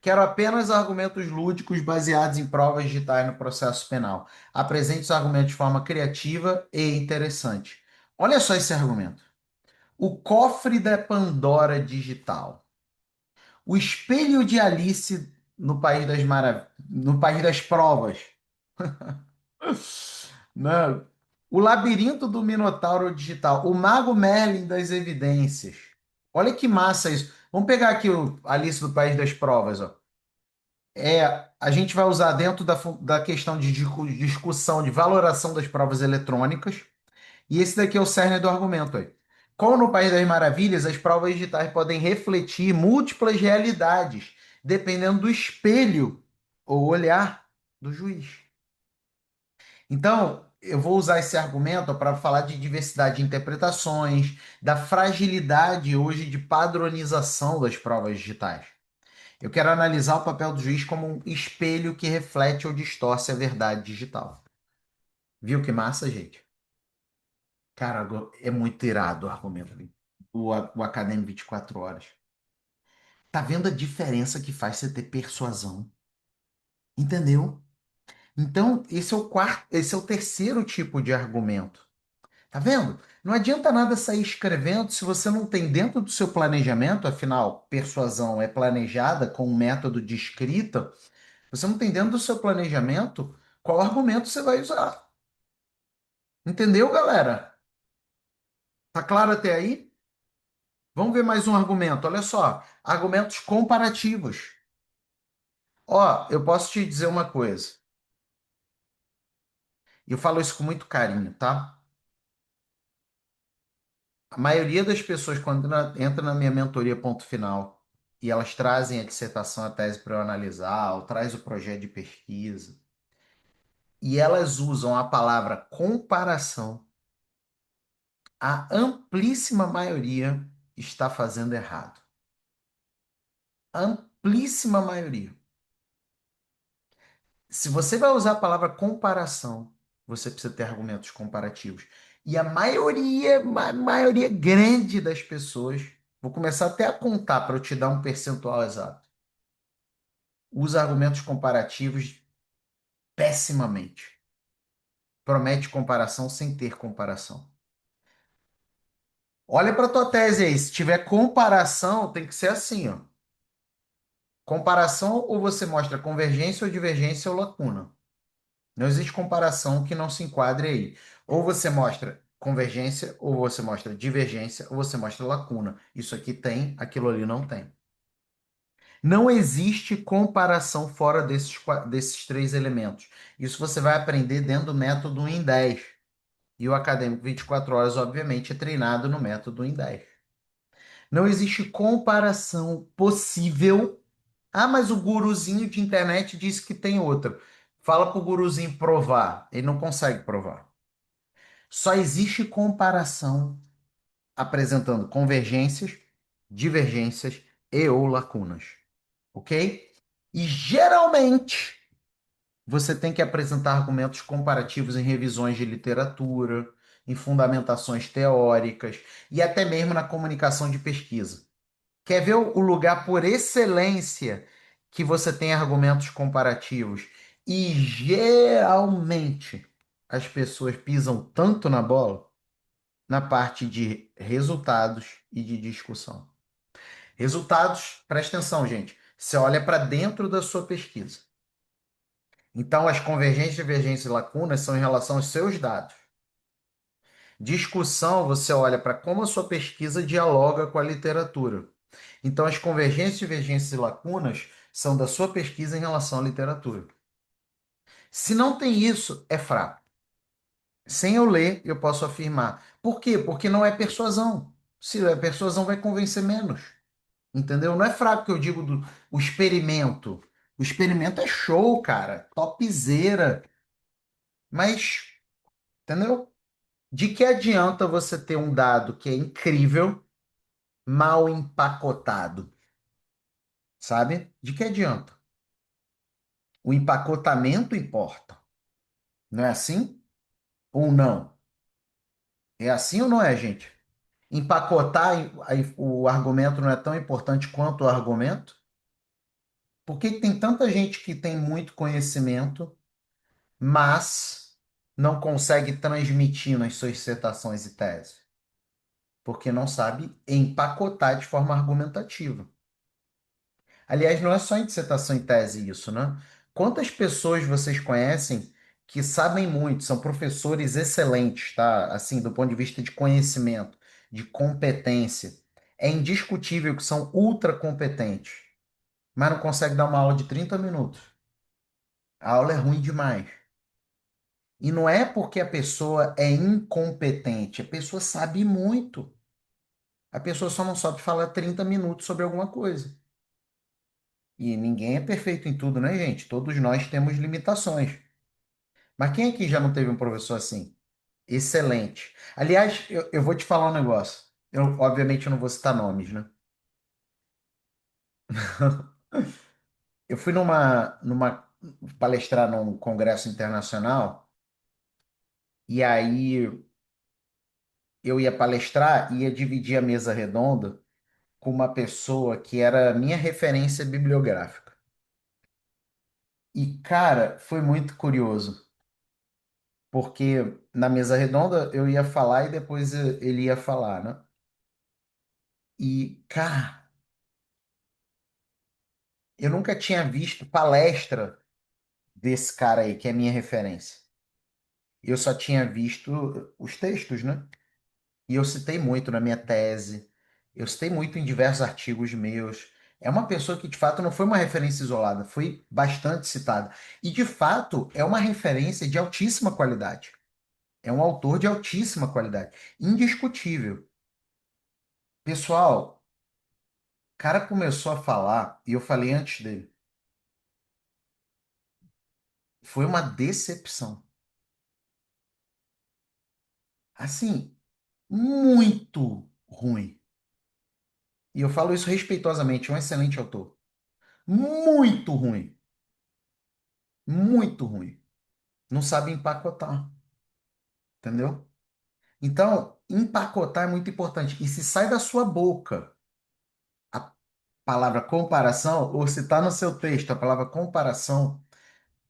Quero apenas argumentos lúdicos baseados em provas digitais no processo penal. Apresente os argumentos de forma criativa e interessante. Olha só esse argumento. O cofre da Pandora digital. O espelho de Alice no País das no País das Provas. Não. O labirinto do Minotauro digital. O Mago Merlin das evidências. Olha que massa isso. Vamos pegar aqui o Alice do País das Provas, ó. A gente vai usar dentro da questão de discussão de valoração das provas eletrônicas. E esse daqui é o cerne do argumento aí. Como no País das Maravilhas, as provas digitais podem refletir múltiplas realidades, dependendo do espelho ou olhar do juiz. Então, eu vou usar esse argumento para falar de diversidade de interpretações, da fragilidade hoje de padronização das provas digitais. Eu quero analisar o papel do juiz como um espelho que reflete ou distorce a verdade digital. Viu que massa, gente? Cara, é muito irado o argumento ali. O Acadêmico 24 horas. Tá vendo a diferença que faz você ter persuasão? Entendeu? Então, esse é o terceiro tipo de argumento. Tá vendo? Não adianta nada sair escrevendo se você não tem dentro do seu planejamento, afinal, persuasão é planejada com um método de escrita, você não tem dentro do seu planejamento qual argumento você vai usar. Entendeu, galera? Tá claro até aí? Vamos ver mais um argumento. Olha só, argumentos comparativos. Ó, eu posso te dizer uma coisa. E eu falo isso com muito carinho, tá? A maioria das pessoas, quando entra na minha mentoria ponto final, e elas trazem a dissertação, a tese para eu analisar, ou traz o projeto de pesquisa, e elas usam a palavra comparação, a amplíssima maioria está fazendo errado. A amplíssima maioria. Se você vai usar a palavra comparação, você precisa ter argumentos comparativos. E a maioria grande das pessoas, vou começar até a contar para eu te dar um percentual exato, usa argumentos comparativos pessimamente. promete comparação sem ter comparação. Olha para tua tese aí, se tiver comparação, tem que ser assim, ó. Comparação ou você mostra convergência ou divergência ou lacuna. Não existe comparação que não se enquadre aí. Ou você mostra convergência, ou você mostra divergência, ou você mostra lacuna. Isso aqui tem, aquilo ali não tem. Não existe comparação fora desses três elementos. Isso você vai aprender dentro do método 1 em 10. E o acadêmico 24 horas, obviamente, é treinado no método 1 em 10. Não existe comparação possível. Ah, mas o guruzinho de internet disse que tem outra. Fala para o guruzinho provar. Ele não consegue provar. Só existe comparação apresentando convergências, divergências e ou lacunas. Ok? E geralmente você tem que apresentar argumentos comparativos em revisões de literatura, em fundamentações teóricas e até mesmo na comunicação de pesquisa. Quer ver o lugar por excelência que você tem argumentos comparativos? E geralmente as pessoas pisam tanto na bola na parte de resultados e de discussão. Resultados, presta atenção, gente. Você olha para dentro da sua pesquisa. Então, as convergências, divergências e lacunas são em relação aos seus dados. Discussão, você olha para como a sua pesquisa dialoga com a literatura. Então, as convergências, divergências e lacunas são da sua pesquisa em relação à literatura. Se não tem isso, é fraco. Sem eu ler, eu posso afirmar. Por quê? Porque não é persuasão. Se é persuasão, vai convencer menos. Entendeu? Não é fraco que eu digo do o experimento. O experimento é show, cara. Topzera. Mas, entendeu? De que adianta você ter um dado que é incrível, mal empacotado? Sabe? De que adianta? O empacotamento importa. Não é assim? Ou não? É assim ou não é, gente? Empacotar o argumento não é tão importante quanto o argumento? Por que tem tanta gente que tem muito conhecimento, mas não consegue transmitir nas suas dissertações e teses? Porque não sabe empacotar de forma argumentativa. Aliás, não é só em dissertação e tese isso, né? Quantas pessoas vocês conhecem que sabem muito, são professores excelentes, tá? Assim, do ponto de vista de conhecimento, de competência. É indiscutível que são ultra competentes, mas não conseguem dar uma aula de 30 minutos. A aula é ruim demais. E não é porque a pessoa é incompetente, a pessoa sabe muito. A pessoa só não sabe falar 30 minutos sobre alguma coisa. E ninguém é perfeito em tudo, né, gente? Todos nós temos limitações. Mas quem aqui já não teve um professor assim? Excelente. Aliás, eu vou te falar um negócio. Eu, obviamente, eu não vou citar nomes, né? Eu fui numa palestrar num congresso internacional e aí eu ia palestrar e ia dividir a mesa redonda com uma pessoa que era minha referência bibliográfica. E, cara, foi muito curioso, porque na mesa redonda eu ia falar e depois ele ia falar, né? E, cara, eu nunca tinha visto palestra desse cara aí, que é minha referência. Eu só tinha visto os textos, né? E eu citei muito na minha tese, eu citei muito em diversos artigos meus. É uma pessoa que, de fato, não foi uma referência isolada, foi bastante citada. E, de fato, é uma referência de altíssima qualidade. É um autor de altíssima qualidade, indiscutível. Pessoal, o cara começou a falar, e eu falei antes dele, foi uma decepção. Assim, muito ruim. E eu falo isso respeitosamente, é um excelente autor. Muito ruim, muito ruim. Não sabe empacotar, entendeu? Então, empacotar é muito importante. E se sai da sua boca a palavra comparação, ou se está no seu texto a palavra comparação,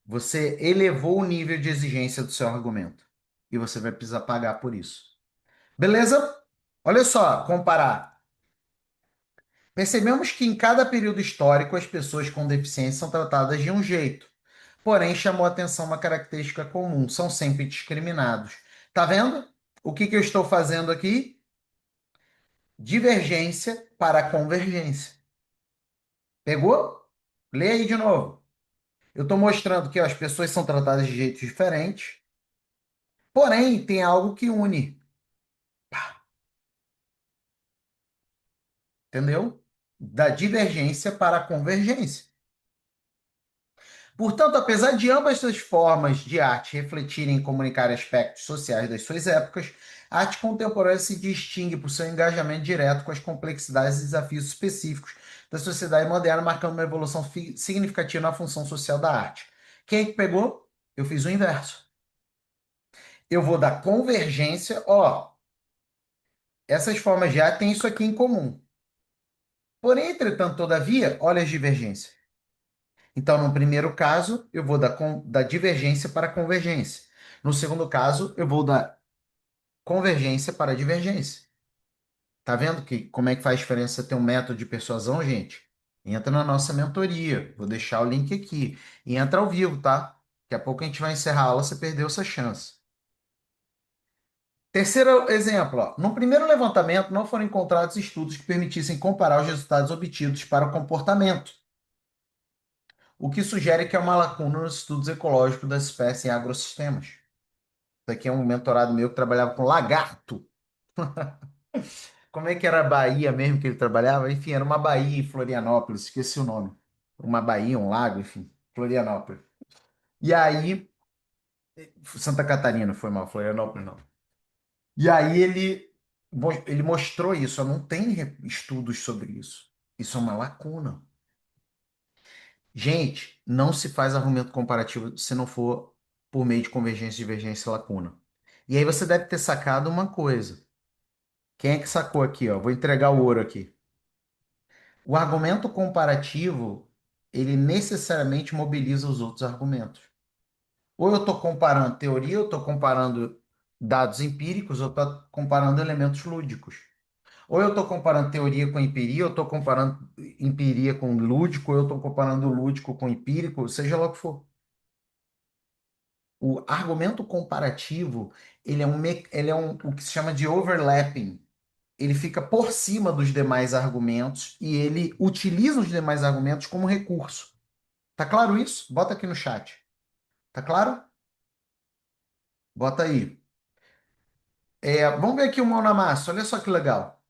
você elevou o nível de exigência do seu argumento. e você vai precisar pagar por isso. Beleza? Olha só, comparar. Percebemos que em cada período histórico as pessoas com deficiência são tratadas de um jeito. Porém, chamou a atenção uma característica comum: são sempre discriminados. Tá vendo? O que que eu estou fazendo aqui? Divergência para convergência. Pegou? Lê aí de novo. Eu estou mostrando que ó, as pessoas são tratadas de jeitos diferentes, porém tem algo que une, entendeu? Da divergência para a convergência. Portanto, apesar de ambas as formas de arte refletirem e comunicar aspectos sociais das suas épocas, a arte contemporânea se distingue por seu engajamento direto com as complexidades e desafios específicos da sociedade moderna, marcando uma evolução significativa na função social da arte. Quem é que pegou? Eu fiz o inverso. Eu vou da convergência, ó, essas formas de arte têm isso aqui em comum. Porém, entretanto, todavia, olha as divergências. Então, no primeiro caso, eu vou da divergência para a convergência. No segundo caso, eu vou da convergência para a divergência. Tá vendo que como é que faz diferença ter um método de persuasão, gente? Entra na nossa mentoria. Vou deixar o link aqui. E entra ao vivo, tá? Daqui a pouco a gente vai encerrar a aula, você perdeu essa chance. Terceiro exemplo, ó. No primeiro levantamento, não foram encontrados estudos que permitissem comparar os resultados obtidos para o comportamento, o que sugere que é uma lacuna nos estudos ecológicos das espécies em agrossistemas. Isso aqui é um mentorado meu que trabalhava com lagarto. Como é que era a Bahia mesmo que ele trabalhava? Enfim, era uma Bahia em Florianópolis, esqueci o nome. Uma Bahia, um lago, enfim, Florianópolis. E aí, Santa Catarina foi mal, Florianópolis não. E aí ele mostrou isso, ó, não tem estudos sobre isso. Isso é uma lacuna. Gente, não se faz argumento comparativo se não for por meio de convergência, divergência e lacuna. E aí você deve ter sacado uma coisa. Quem é que sacou aqui, ó? Vou entregar o ouro aqui. O argumento comparativo, ele necessariamente mobiliza os outros argumentos. Ou eu estou comparando teoria, eu estou comparando dados empíricos, ou estou comparando elementos lúdicos. Ou eu estou comparando teoria com empiria, eu estou comparando empiria com lúdico, ou eu estou comparando lúdico com empírico, seja lá o que for. O argumento comparativo, ele é o que se chama de overlapping. Ele fica por cima dos demais argumentos e ele utiliza os demais argumentos como recurso. Tá claro isso? Bota aqui no chat. Tá claro? Bota aí. Vamos ver aqui o mão na massa. Olha só que legal.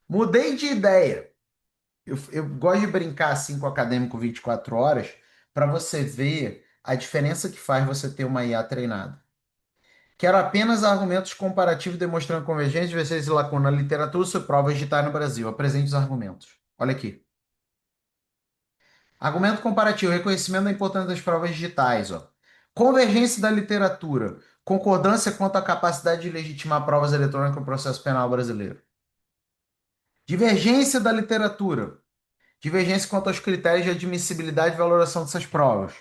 Mudei de ideia. Eu gosto de brincar assim com o acadêmico 24 horas para você ver a diferença que faz você ter uma IA treinada. Quero apenas argumentos comparativos demonstrando convergência, divergência e lacuna na literatura sobre provas digitais no Brasil. Apresente os argumentos. Olha aqui. Argumento comparativo, reconhecimento da importância das provas digitais, ó. Convergência da literatura, concordância quanto à capacidade de legitimar provas eletrônicas no processo penal brasileiro. Divergência da literatura, divergência quanto aos critérios de admissibilidade e valoração dessas provas.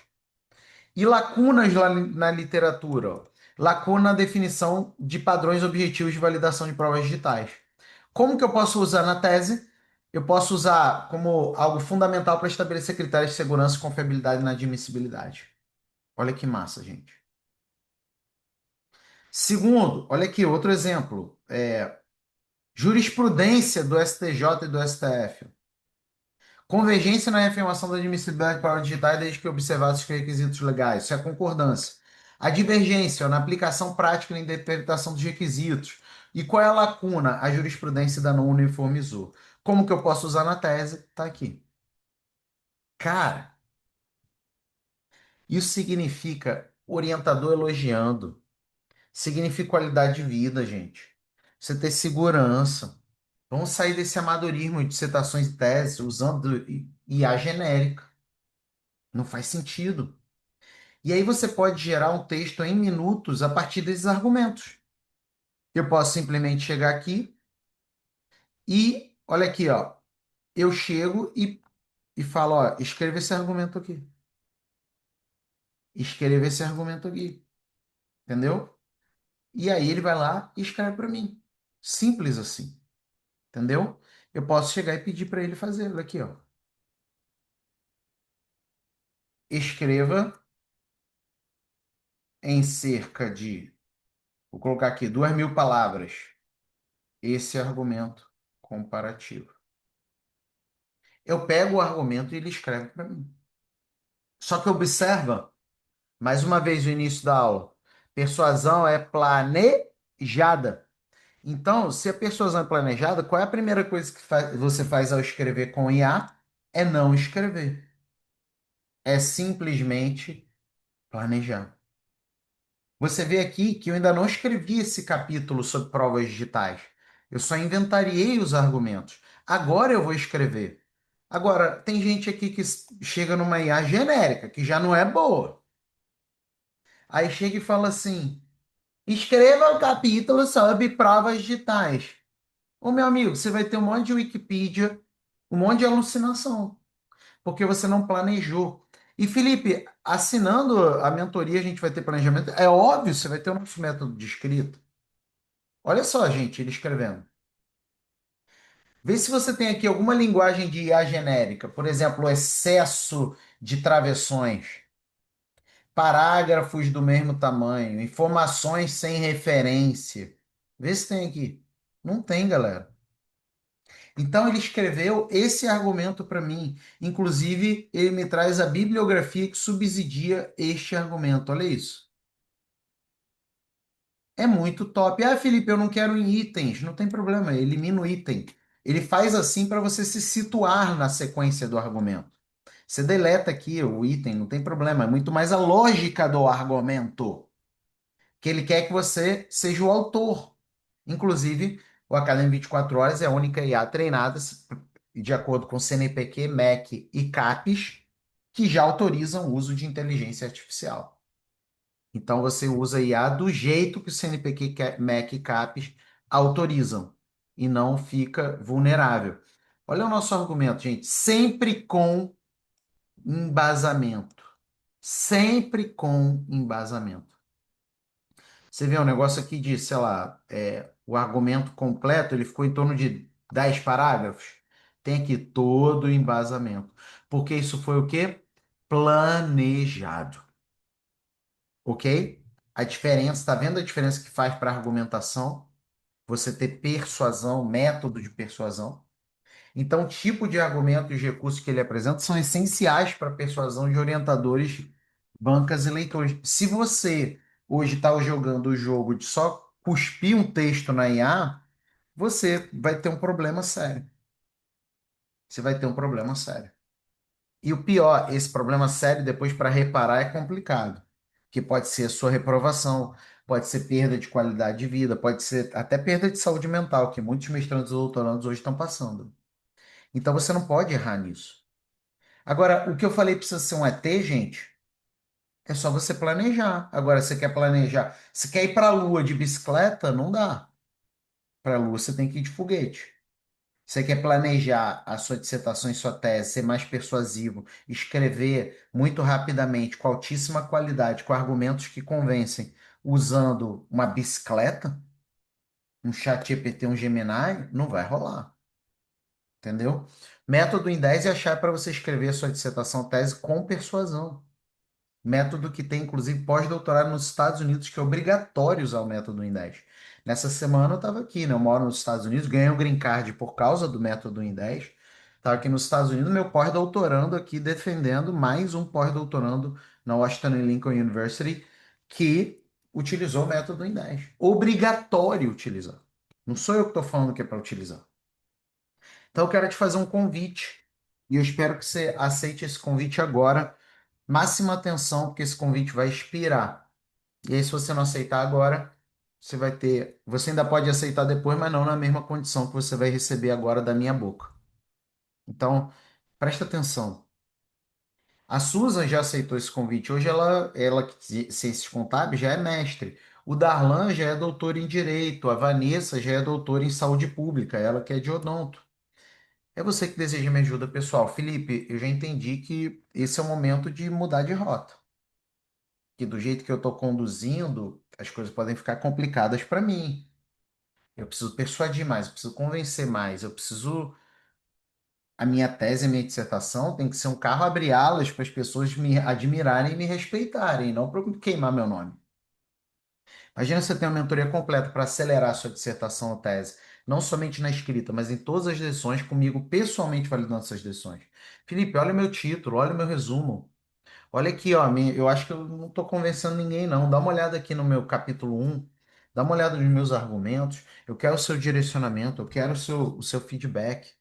E lacunas lá na literatura, ó. Lacuna na definição de padrões objetivos de validação de provas digitais. Como que eu posso usar na tese? Eu posso usar como algo fundamental para estabelecer critérios de segurança, confiabilidade e inadmissibilidade. Olha que massa, gente. Segundo, olha aqui, outro exemplo. Jurisprudência do STJ e do STF. Convergência na reafirmação da admissibilidade para digitais desde que observados os requisitos legais. Isso é concordância. A divergência, ó, na aplicação prática e na interpretação dos requisitos. E qual é a lacuna? A jurisprudência da não uniformizou. Como que eu posso usar na tese? Tá aqui. Cara, isso significa orientador elogiando. Significa qualidade de vida, gente. Você ter segurança. Vamos sair desse amadorismo de citações e teses usando IA genérica. Não faz sentido. E aí você pode gerar um texto em minutos a partir desses argumentos. Eu posso simplesmente chegar aqui e, olha aqui, ó, eu chego e falo, ó, escreva esse argumento aqui. escreva esse argumento aqui, entendeu? E aí ele vai lá e escreve para mim. Simples assim, entendeu? Eu posso chegar e pedir para ele fazer aqui, ó. Escreva em cerca de, vou colocar aqui, 2.000 palavras, esse argumento comparativo. Eu pego o argumento e ele escreve para mim. Só que observa, mais uma vez, o início da aula. Persuasão é planejada. Então, se a persuasão é planejada, qual é a primeira coisa que você faz ao escrever com IA? É não escrever. É simplesmente planejar. Você vê aqui que eu ainda não escrevi esse capítulo sobre provas digitais. Eu só inventariei os argumentos. Agora eu vou escrever. Agora, tem gente aqui que chega numa IA genérica, que já não é boa. Aí chega e fala assim: escreva o capítulo sobre provas digitais. Ô, meu amigo, você vai ter um monte de Wikipedia, um monte de alucinação, porque você não planejou. E, Felipe, assinando a mentoria, a gente vai ter planejamento. É óbvio, você vai ter o nosso método de escrita. Olha só, gente, ele escrevendo. Vê se você tem aqui alguma linguagem de IA genérica, por exemplo, o excesso de travessões, parágrafos do mesmo tamanho, informações sem referência. Vê se tem aqui. Não tem, galera. Então ele escreveu esse argumento para mim. Inclusive, ele me traz a bibliografia que subsidia este argumento. Olha isso. É muito top. Ah, Felipe, eu não quero em itens. Não tem problema, elimina o item. Ele faz assim para você se situar na sequência do argumento. Você deleta aqui o item, não tem problema. É muito mais a lógica do argumento, que ele quer que você seja o autor. Inclusive, o Academy 24 Horas é a única IA treinada, de acordo com CNPq, MEC e CAPES, que já autorizam o uso de inteligência artificial. Então, você usa IA do jeito que o CNPq, MEC e CAPES autorizam, e não fica vulnerável. Olha o nosso argumento, gente. Sempre com embasamento. Sempre com embasamento. Você vê um negócio aqui de, sei lá, o argumento completo, ele ficou em torno de 10 parágrafos. Tem aqui todo o embasamento. Porque isso foi o quê? Planejado. Ok? A diferença, tá vendo a diferença que faz para argumentação? Você ter persuasão, método de persuasão. Então, o tipo de argumento e os recursos que ele apresenta são essenciais para a persuasão de orientadores, bancas e leitores. Se você hoje está jogando o jogo de só cuspir um texto na IA, você vai ter um problema sério. Você vai ter um problema sério. E o pior, esse problema sério depois para reparar é complicado, que pode ser a sua reprovação, pode ser perda de qualidade de vida, pode ser até perda de saúde mental, que muitos mestrandos e doutorandos hoje estão passando. Então você não pode errar nisso. Agora, o que eu falei precisa ser um ET, gente, é só você planejar. Agora, você quer planejar? Se quer ir para a Lua de bicicleta, não dá. Para a Lua você tem que ir de foguete. Você quer planejar a sua dissertação e sua tese, ser mais persuasivo, escrever muito rapidamente, com altíssima qualidade, com argumentos que convencem, usando uma bicicleta, um chat GPT, um Gemini, não vai rolar. Entendeu? Método em 10 é a chave para você escrever a sua dissertação, tese com persuasão. Método que tem, inclusive, pós-doutorado nos Estados Unidos, que é obrigatório usar o método em 10. Nessa semana eu estava aqui, né? Eu moro nos Estados Unidos, ganhei o Green Card por causa do método em 10. Estava aqui nos Estados Unidos, meu pós-doutorando aqui defendendo mais um pós-doutorando na Washington and Lincoln University que utilizou o método em 10. Obrigatório utilizar. Não sou eu que estou falando que é para utilizar. Então eu quero te fazer um convite e eu espero que você aceite esse convite agora. Máxima atenção, porque esse convite vai expirar. E aí, se você não aceitar agora, você vai ter. Você ainda pode aceitar depois, mas não na mesma condição que você vai receber agora da minha boca. Então, presta atenção. A Susan já aceitou esse convite. Hoje ela ciências contábeis, já é mestre. O Darlan já é doutor em direito. A Vanessa já é doutora em saúde pública. Ela que é de odonto. É você que deseja minha ajuda, pessoal. Felipe, eu já entendi que esse é o momento de mudar de rota. que do jeito que eu estou conduzindo, as coisas podem ficar complicadas para mim. Eu preciso persuadir mais, eu preciso convencer mais, eu preciso. A minha tese, a minha dissertação tem que ser um carro abre alas para as pessoas me admirarem e me respeitarem, não para queimar meu nome. Imagina você ter uma mentoria completa para acelerar a sua dissertação ou tese, não somente na escrita, mas em todas as lições, comigo pessoalmente validando essas lições. Felipe, olha o meu título, olha o meu resumo. Olha aqui, ó, eu acho que eu não estou convencendo ninguém, não. Dá uma olhada aqui no meu capítulo 1, dá uma olhada nos meus argumentos. Eu quero o seu direcionamento, eu quero o seu feedback.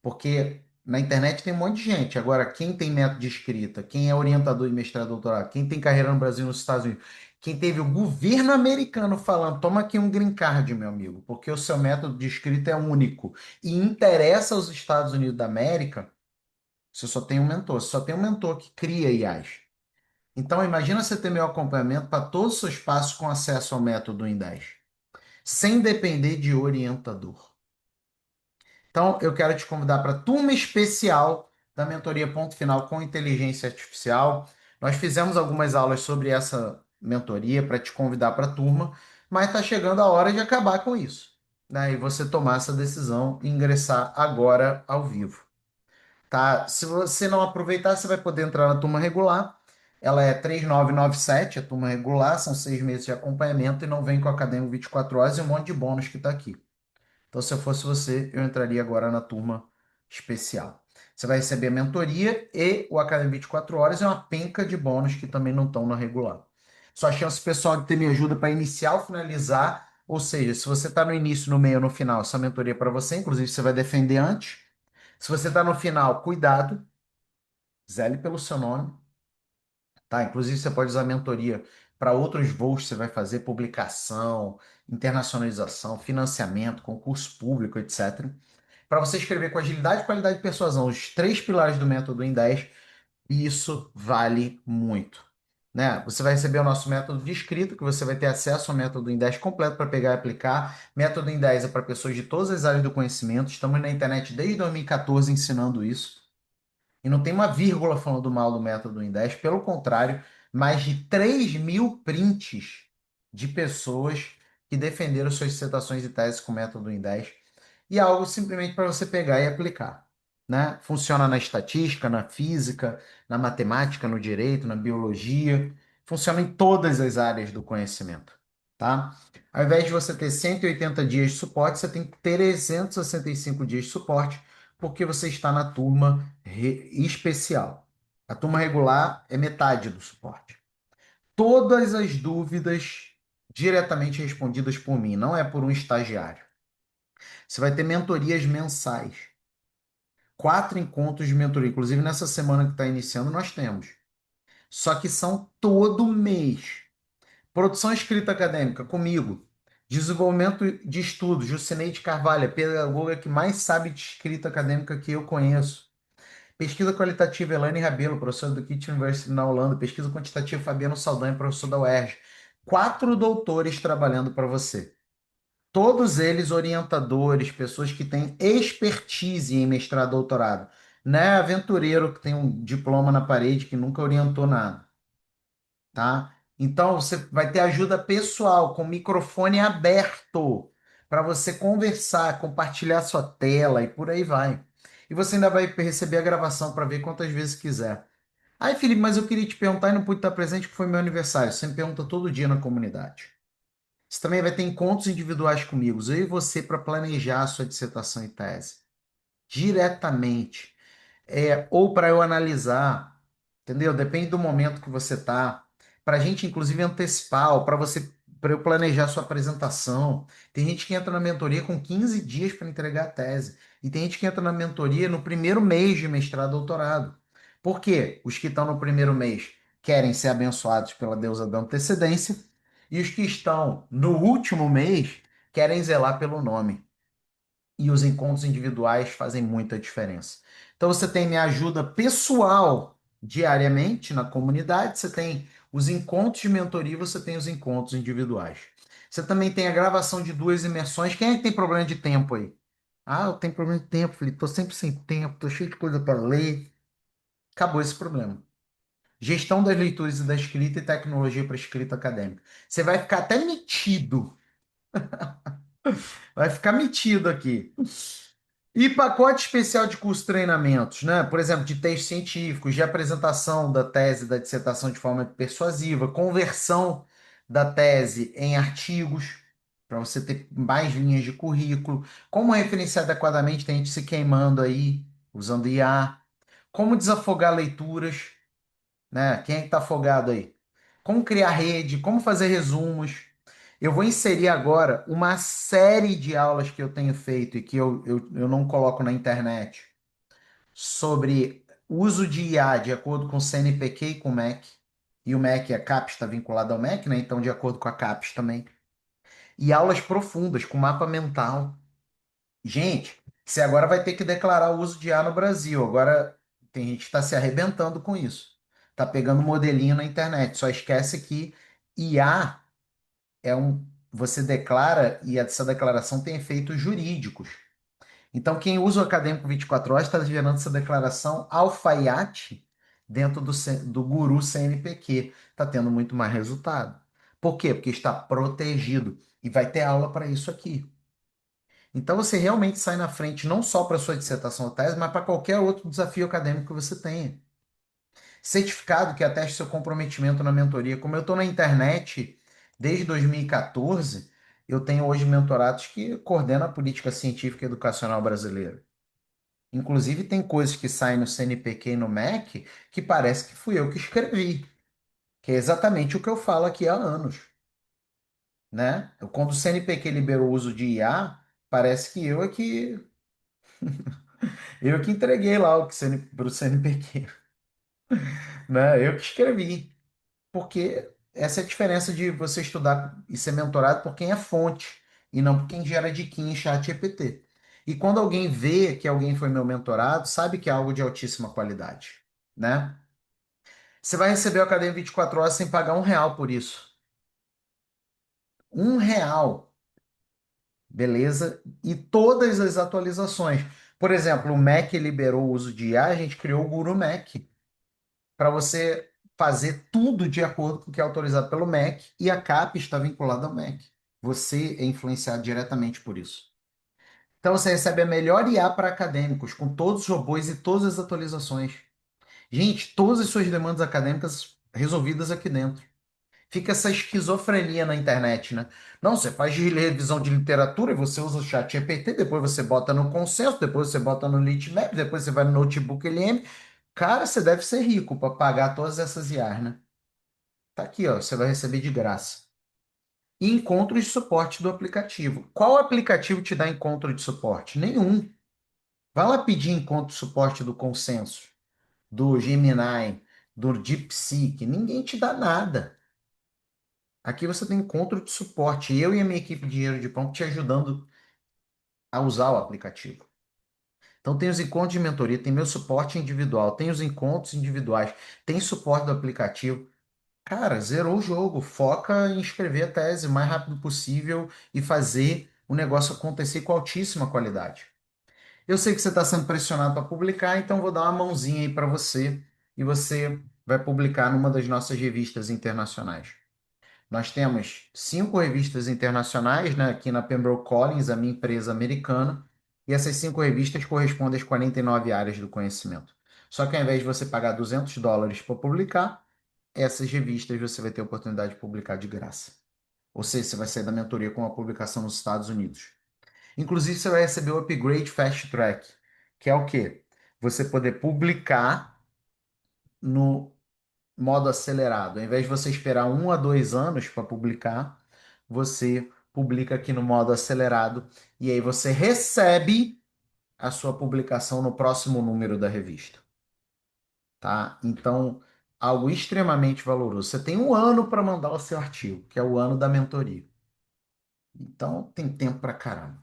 Porque na internet tem um monte de gente. Agora, quem tem método de escrita, quem é orientador e mestrado e doutorado, quem tem carreira no Brasil e nos Estados Unidos, quem teve o governo americano falando, toma aqui um green card, meu amigo, porque o seu método de escrita é único e interessa aos Estados Unidos da América, você só tem um mentor, você só tem um mentor que cria IAs. Então, imagina você ter meu acompanhamento para todos os seus passos com acesso ao método em 10, sem depender de orientador. Então, eu quero te convidar para a turma especial da mentoria Ponto Final com Inteligência Artificial. Nós fizemos algumas aulas sobre essa mentoria para te convidar para a turma, mas está chegando a hora de acabar com isso, né? E você tomar essa decisão e ingressar agora ao vivo, tá? Se você não aproveitar, você vai poder entrar na turma regular. Ela é 3997, a turma regular, são 6 meses de acompanhamento e não vem com o Acadêmico 24 horas e um monte de bônus que está aqui. Então, se eu fosse você, eu entraria agora na turma especial. Você vai receber a mentoria e o Academia 24 horas e uma penca de bônus que também não estão na regular. Sua chance pessoal de ter minha ajuda para iniciar ou finalizar, ou seja, se você está no início, no meio ou no final, essa mentoria é para você, inclusive você vai defender antes. Se você está no final, cuidado, zele pelo seu nome, tá? Inclusive você pode usar a mentoria para outros voos que você vai fazer, publicação, internacionalização, financiamento, concurso público, etc. Para você escrever com agilidade, qualidade e persuasão, os três pilares do método em 10, e isso vale muito. Né? Você vai receber o nosso método de escrita, que você vai ter acesso ao método em 10 completo para pegar e aplicar. Método em 10 é para pessoas de todas as áreas do conhecimento. Estamos na internet desde 2014 ensinando isso. E não tem uma vírgula falando mal do método em 10, pelo contrário, mais de 3.000 prints de pessoas que defenderam suas dissertações e teses com o método em 10 e é algo simplesmente para você pegar e aplicar, né? Funciona na estatística, na física, na matemática, no direito, na biologia, funciona em todas as áreas do conhecimento, tá? Ao invés de você ter 180 dias de suporte, você tem 365 dias de suporte, porque você está na turma especial. A turma regular é metade do suporte. Todas as dúvidas diretamente respondidas por mim, não é por um estagiário. Você vai ter mentorias mensais. 4 encontros de mentoria. Inclusive, nessa semana que está iniciando, nós temos. Só que são todo mês. Produção escrita acadêmica, comigo. Desenvolvimento de estudos, Jucineide Carvalho, a pedagoga que mais sabe de escrita acadêmica que eu conheço. Pesquisa qualitativa, Elaine Rabelo, professor do Kit University na Holanda. Pesquisa quantitativa, Fabiano Saldanha, professor da UERJ. 4 doutores trabalhando para você. Todos eles orientadores, pessoas que têm expertise em mestrado e doutorado. Não é aventureiro que tem um diploma na parede que nunca orientou nada, tá? Então você vai ter ajuda pessoal com microfone aberto para você conversar, compartilhar sua tela e por aí vai. E você ainda vai receber a gravação para ver quantas vezes quiser. Aí, Felipe, mas eu queria te perguntar e não pude estar presente porque foi meu aniversário. Você me pergunta todo dia na comunidade. Você também vai ter encontros individuais comigo, eu e você, para planejar a sua dissertação e tese, diretamente. Ou para eu analisar, entendeu? Depende do momento que você tá. Para a gente, inclusive, antecipar, ou para eu planejar a sua apresentação. Tem gente que entra na mentoria com 15 dias para entregar a tese. E tem gente que entra na mentoria no primeiro mês de mestrado e doutorado. Por quê? Os que estão no primeiro mês querem ser abençoados pela deusa da antecedência, e os que estão no último mês querem zelar pelo nome. E os encontros individuais fazem muita diferença. Então você tem minha ajuda pessoal diariamente na comunidade, você tem os encontros de mentoria, você tem os encontros individuais. Você também tem a gravação de 2 imersões. Quem é que tem problema de tempo aí? Ah, eu tenho problema de tempo, Felipe. Tô sempre sem tempo, tô cheio de coisa para ler. Acabou esse problema. Gestão das leituras e da escrita e tecnologia para escrita acadêmica. Você vai ficar até metido. Vai ficar metido aqui. E pacote especial de curso de treinamentos, né? Por exemplo, de textos científicos, de apresentação da tese, da dissertação de forma persuasiva, conversão da tese em artigos, para você ter mais linhas de currículo, como referenciar adequadamente, tem gente se queimando aí, usando IA, como desafogar leituras, né? Quem é que está afogado aí? Como criar rede, como fazer resumos. Eu vou inserir agora uma série de aulas que eu tenho feito e que eu não coloco na internet sobre uso de IA de acordo com o CNPq e com o MEC. E o MEC, a CAPES está vinculada ao MEC, né? Então, de acordo com a CAPES também. E aulas profundas, com mapa mental. Gente, você agora vai ter que declarar o uso de IA no Brasil. Agora, tem gente que está se arrebentando com isso. Tá pegando modelinho na internet. Só esquece que IA é um. Você declara e essa declaração tem efeitos jurídicos. Então, quem usa o Acadêmico 24 horas está gerando essa declaração alfaiate dentro do guru CNPq. Está tendo muito mais resultado. Por quê? Porque está protegido. E vai ter aula para isso aqui. Então, você realmente sai na frente não só para sua dissertação ou tese, mas para qualquer outro desafio acadêmico que você tenha. Certificado que ateste seu comprometimento na mentoria. Como eu estou na internet desde 2014, eu tenho hoje mentorados que coordenam a política científica e educacional brasileira. Inclusive, tem coisas que saem no CNPq e no MEC que parece que fui eu que escrevi, que é exatamente o que eu falo aqui há anos, né? Quando o CNPq liberou o uso de IA, parece que eu que entreguei lá para o CNPq, né? Eu que escrevi. Porque essa é a diferença de você estudar e ser mentorado por quem é fonte e não por quem gera diquinha em chat GPT. E quando alguém vê que alguém foi meu mentorado, sabe que é algo de altíssima qualidade, né? Você vai receber o Academia 24 horas sem pagar R$ 1 por isso. R$ 1, beleza? E todas as atualizações. Por exemplo, o Mac liberou o uso de IA, a gente criou o Guru Mac, para você fazer tudo de acordo com o que é autorizado pelo MEC e a CAP está vinculada ao MEC. Você é influenciado diretamente por isso. Então você recebe a melhor IA para acadêmicos, com todos os robôs e todas as atualizações. Gente, todas as suas demandas acadêmicas resolvidas aqui dentro. Fica essa esquizofrenia na internet, né? Não, você faz de revisão de literatura e você usa o chat GPT, depois você bota no consenso, depois você bota no Litmap, depois você vai no Notebook LM. Cara, você deve ser rico para pagar todas essas IAs, né? Tá aqui, ó, você vai receber de graça. E encontro de suporte do aplicativo. Qual aplicativo te dá encontro de suporte? Nenhum. Vai lá pedir encontro de suporte do Consenso, do Gemini, do DeepSeek. Ninguém te dá nada. Aqui você tem encontro de suporte. Eu e a minha equipe de Dinheiro de Pão te ajudando a usar o aplicativo. Então tem os encontros de mentoria, tem meu suporte individual, tem os encontros individuais, tem suporte do aplicativo. Cara, zerou o jogo. Foca em escrever a tese o mais rápido possível e fazer o negócio acontecer com altíssima qualidade. Eu sei que você está sendo pressionado para publicar, então vou dar uma mãozinha aí para você e você vai publicar numa das nossas revistas internacionais. Nós temos 5 revistas internacionais, né, aqui na Pembroke Collins, a minha empresa americana, e essas 5 revistas correspondem às 49 áreas do conhecimento. Só que ao invés de você pagar US$ 200 para publicar, essas revistas você vai ter a oportunidade de publicar de graça. Ou seja, você vai sair da mentoria com uma publicação nos Estados Unidos. Inclusive, você vai receber o Upgrade Fast Track, que é o quê? Você poder publicar no modo acelerado. Ao invés de você esperar 1 a 2 anos para publicar, você publica aqui no modo acelerado e aí você recebe a sua publicação no próximo número da revista, tá? Então, algo extremamente valoroso. Você tem 1 ano para mandar o seu artigo, que é o ano da mentoria. Então, tem tempo para caramba.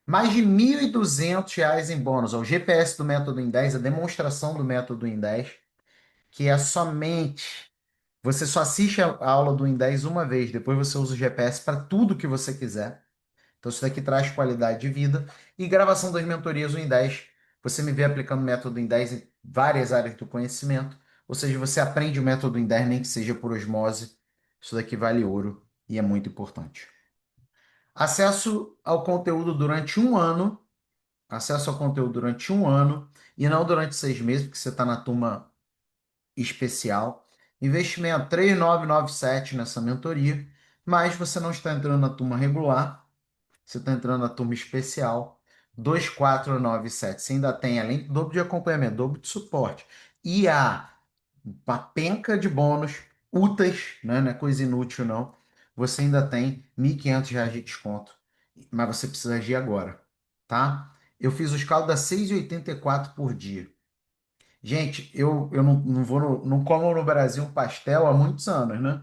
Mais de R$ 1.200 em bônus. O GPS do método em 10, a demonstração do método em 10, que é somente. Você só assiste a aula do em 10 uma vez, depois você usa o GPS para tudo que você quiser. Então, isso daqui traz qualidade de vida. E gravação das mentorias do em 10. Você me vê aplicando o método em 10 em várias áreas do conhecimento. Ou seja, você aprende o método INDER, nem que seja por osmose. Isso daqui vale ouro e é muito importante. Acesso ao conteúdo durante um ano, acesso ao conteúdo durante um ano e não durante 6 meses, porque você está na turma especial. Investimento 3.997 nessa mentoria, mas você não está entrando na turma regular, você está entrando na turma especial 2.497. Você ainda tem, além do dobro de acompanhamento, dobro de suporte e uma penca de bônus, úteis, né? Não é coisa inútil, não. Você ainda tem R$ 1.500 de desconto, mas você precisa agir agora, tá? Eu fiz os cálculos a 6,84 por dia. Gente, eu não vou não como no Brasil um pastel há muitos anos, né?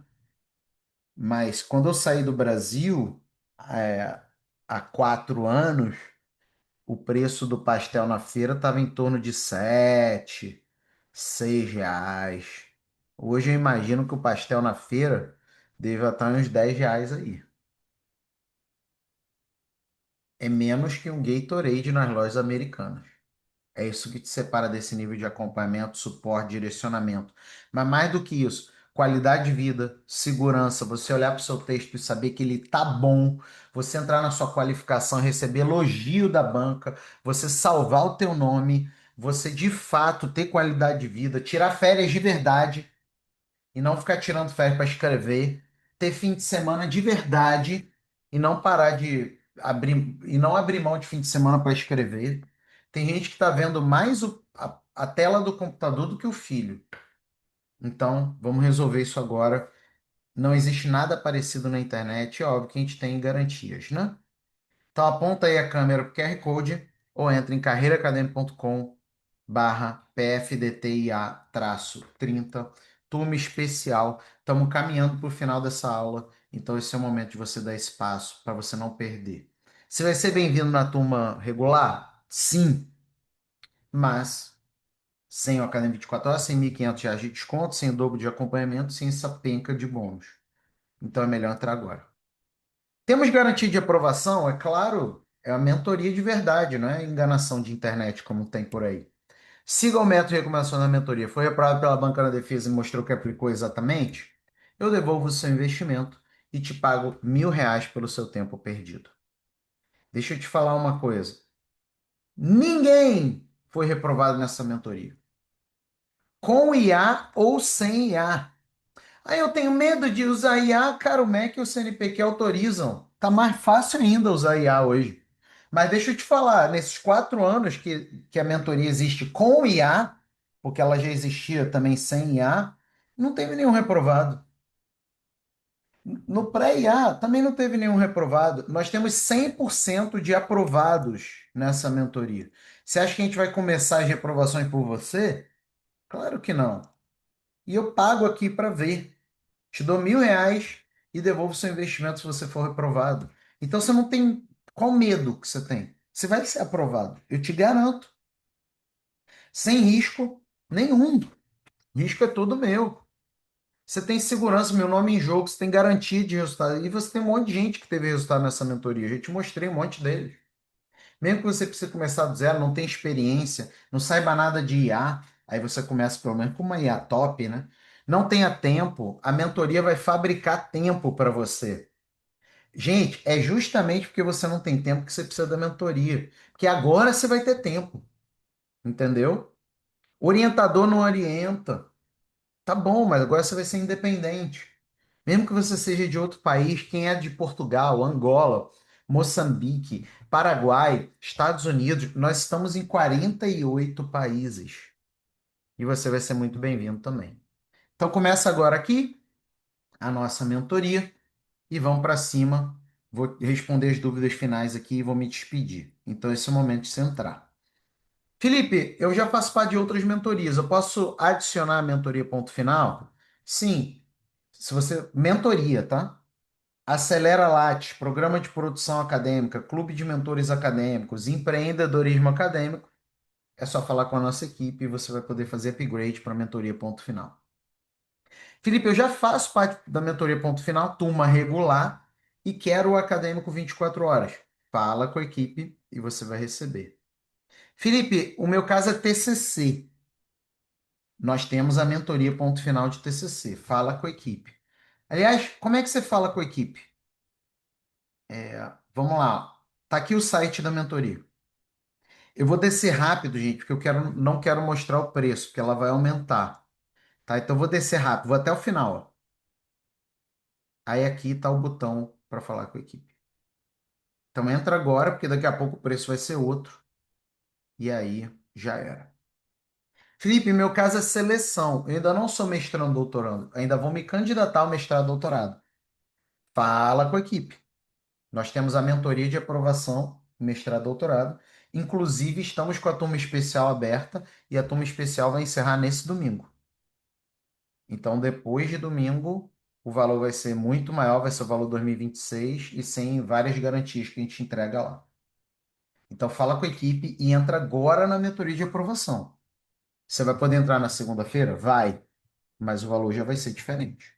Mas quando eu saí do Brasil, é, há 4 anos, o preço do pastel na feira estava em torno de R$ 7, R$ 6. Hoje eu imagino que o pastel na feira deve estar uns R$ 10 aí. É menos que um Gatorade nas lojas americanas. É isso que te separa desse nível de acompanhamento, suporte, direcionamento. Mas mais do que isso, qualidade de vida, segurança, você olhar para o seu texto e saber que ele tá bom, você entrar na sua qualificação, receber elogio da banca, você salvar o teu nome, você de fato ter qualidade de vida, tirar férias de verdade e não ficar tirando férias para escrever, ter fim de semana de verdade e não parar de abrir e não abrir mão de fim de semana para escrever. Tem gente que está vendo mais a tela do computador do que o filho. Então, vamos resolver isso agora. Não existe nada parecido na internet, é óbvio que a gente tem garantias, né? Então aponta aí a câmera para o QR Code ou entra em carreiraacademy.com PFDTIA-30, turma especial. Estamos caminhando para o final dessa aula, então esse é o momento de você dar espaço para você não perder. Você vai ser bem-vindo na turma regular? Sim, mas sem o Academia 24 horas, sem R$ 1.500 de desconto, sem o dobro de acompanhamento, sem essa penca de bônus. Então é melhor entrar agora. Temos garantia de aprovação? É claro, é a mentoria de verdade, não é enganação de internet como tem por aí. Siga o método de recomendação da mentoria. Foi aprovado pela banca da defesa e mostrou que aplicou exatamente? Eu devolvo o seu investimento e te pago R$ 1.000 pelo seu tempo perdido. Deixa eu te falar uma coisa. Ninguém foi reprovado nessa mentoria. Com IA ou sem IA. Aí eu tenho medo de usar IA, cara, o MEC e o CNPq autorizam. Tá mais fácil ainda usar IA hoje. Mas deixa eu te falar, nesses 4 anos que a mentoria existe com IA, porque ela já existia também sem IA, não teve nenhum reprovado. No pré-IA também não teve nenhum reprovado. Nós temos 100% de aprovados nessa mentoria. Você acha que a gente vai começar as reprovações por você? Claro que não. E eu pago aqui para ver. Te dou R$ 1.000 e devolvo seu investimento se você for reprovado. Então você não tem. Qual medo que você tem? Você vai ser aprovado. Eu te garanto. Sem risco nenhum. Risco é todo meu. Você tem segurança, meu nome em jogo, você tem garantia de resultado. E você tem um monte de gente que teve resultado nessa mentoria. Eu já te mostrei um monte deles. Mesmo que você precise começar do zero, não tem experiência, não saiba nada de IA, aí você começa pelo menos com uma IA top, né? Não tenha tempo, a mentoria vai fabricar tempo para você. Gente, é justamente porque você não tem tempo que você precisa da mentoria. Porque agora você vai ter tempo, entendeu? Orientador não orienta. Tá bom, mas agora você vai ser independente. Mesmo que você seja de outro país, quem é de Portugal, Angola, Moçambique, Paraguai, Estados Unidos, nós estamos em 48 países. E você vai ser muito bem-vindo também. Então começa agora aqui a nossa mentoria e vamos para cima. Vou responder as dúvidas finais aqui e vou me despedir. Então esse é o momento de você entrar. Felipe, eu já faço parte de outras mentorias. Eu posso adicionar a mentoria ponto final? Sim. Se você mentoria, tá? Acelera Lattes, Programa de Produção Acadêmica, Clube de Mentores Acadêmicos, Empreendedorismo Acadêmico. É só falar com a nossa equipe e você vai poder fazer upgrade para a mentoria ponto final. Felipe, eu já faço parte da mentoria ponto final, turma regular, e quero o acadêmico 24 horas. Fala com a equipe e você vai receber. Felipe, o meu caso é TCC. nós temos a mentoria ponto final de TCC. Fala com a equipe. Aliás, como é que você fala com a equipe? Vamos lá. Tá aqui o site da mentoria. Eu vou descer rápido, gente, porque não quero mostrar o preço, porque ela vai aumentar, tá? Então eu vou descer rápido, vou até o final, ó. Aí aqui tá o botão para falar com a equipe. Então entra agora, porque daqui a pouco o preço vai ser outro. E aí já era. Felipe, meu caso é seleção. Eu ainda não sou mestrando, doutorando. Ainda vou me candidatar ao mestrado, doutorado. Fala com a equipe. Nós temos a mentoria de aprovação, mestrado, doutorado. Inclusive, estamos com a turma especial aberta e a turma especial vai encerrar nesse domingo. Então, depois de domingo, o valor vai ser muito maior, vai ser o valor 2026 e sem várias garantias que a gente entrega lá. Então, fala com a equipe e entra agora na mentoria de aprovação. Você vai poder entrar na segunda-feira? Vai, mas o valor já vai ser diferente.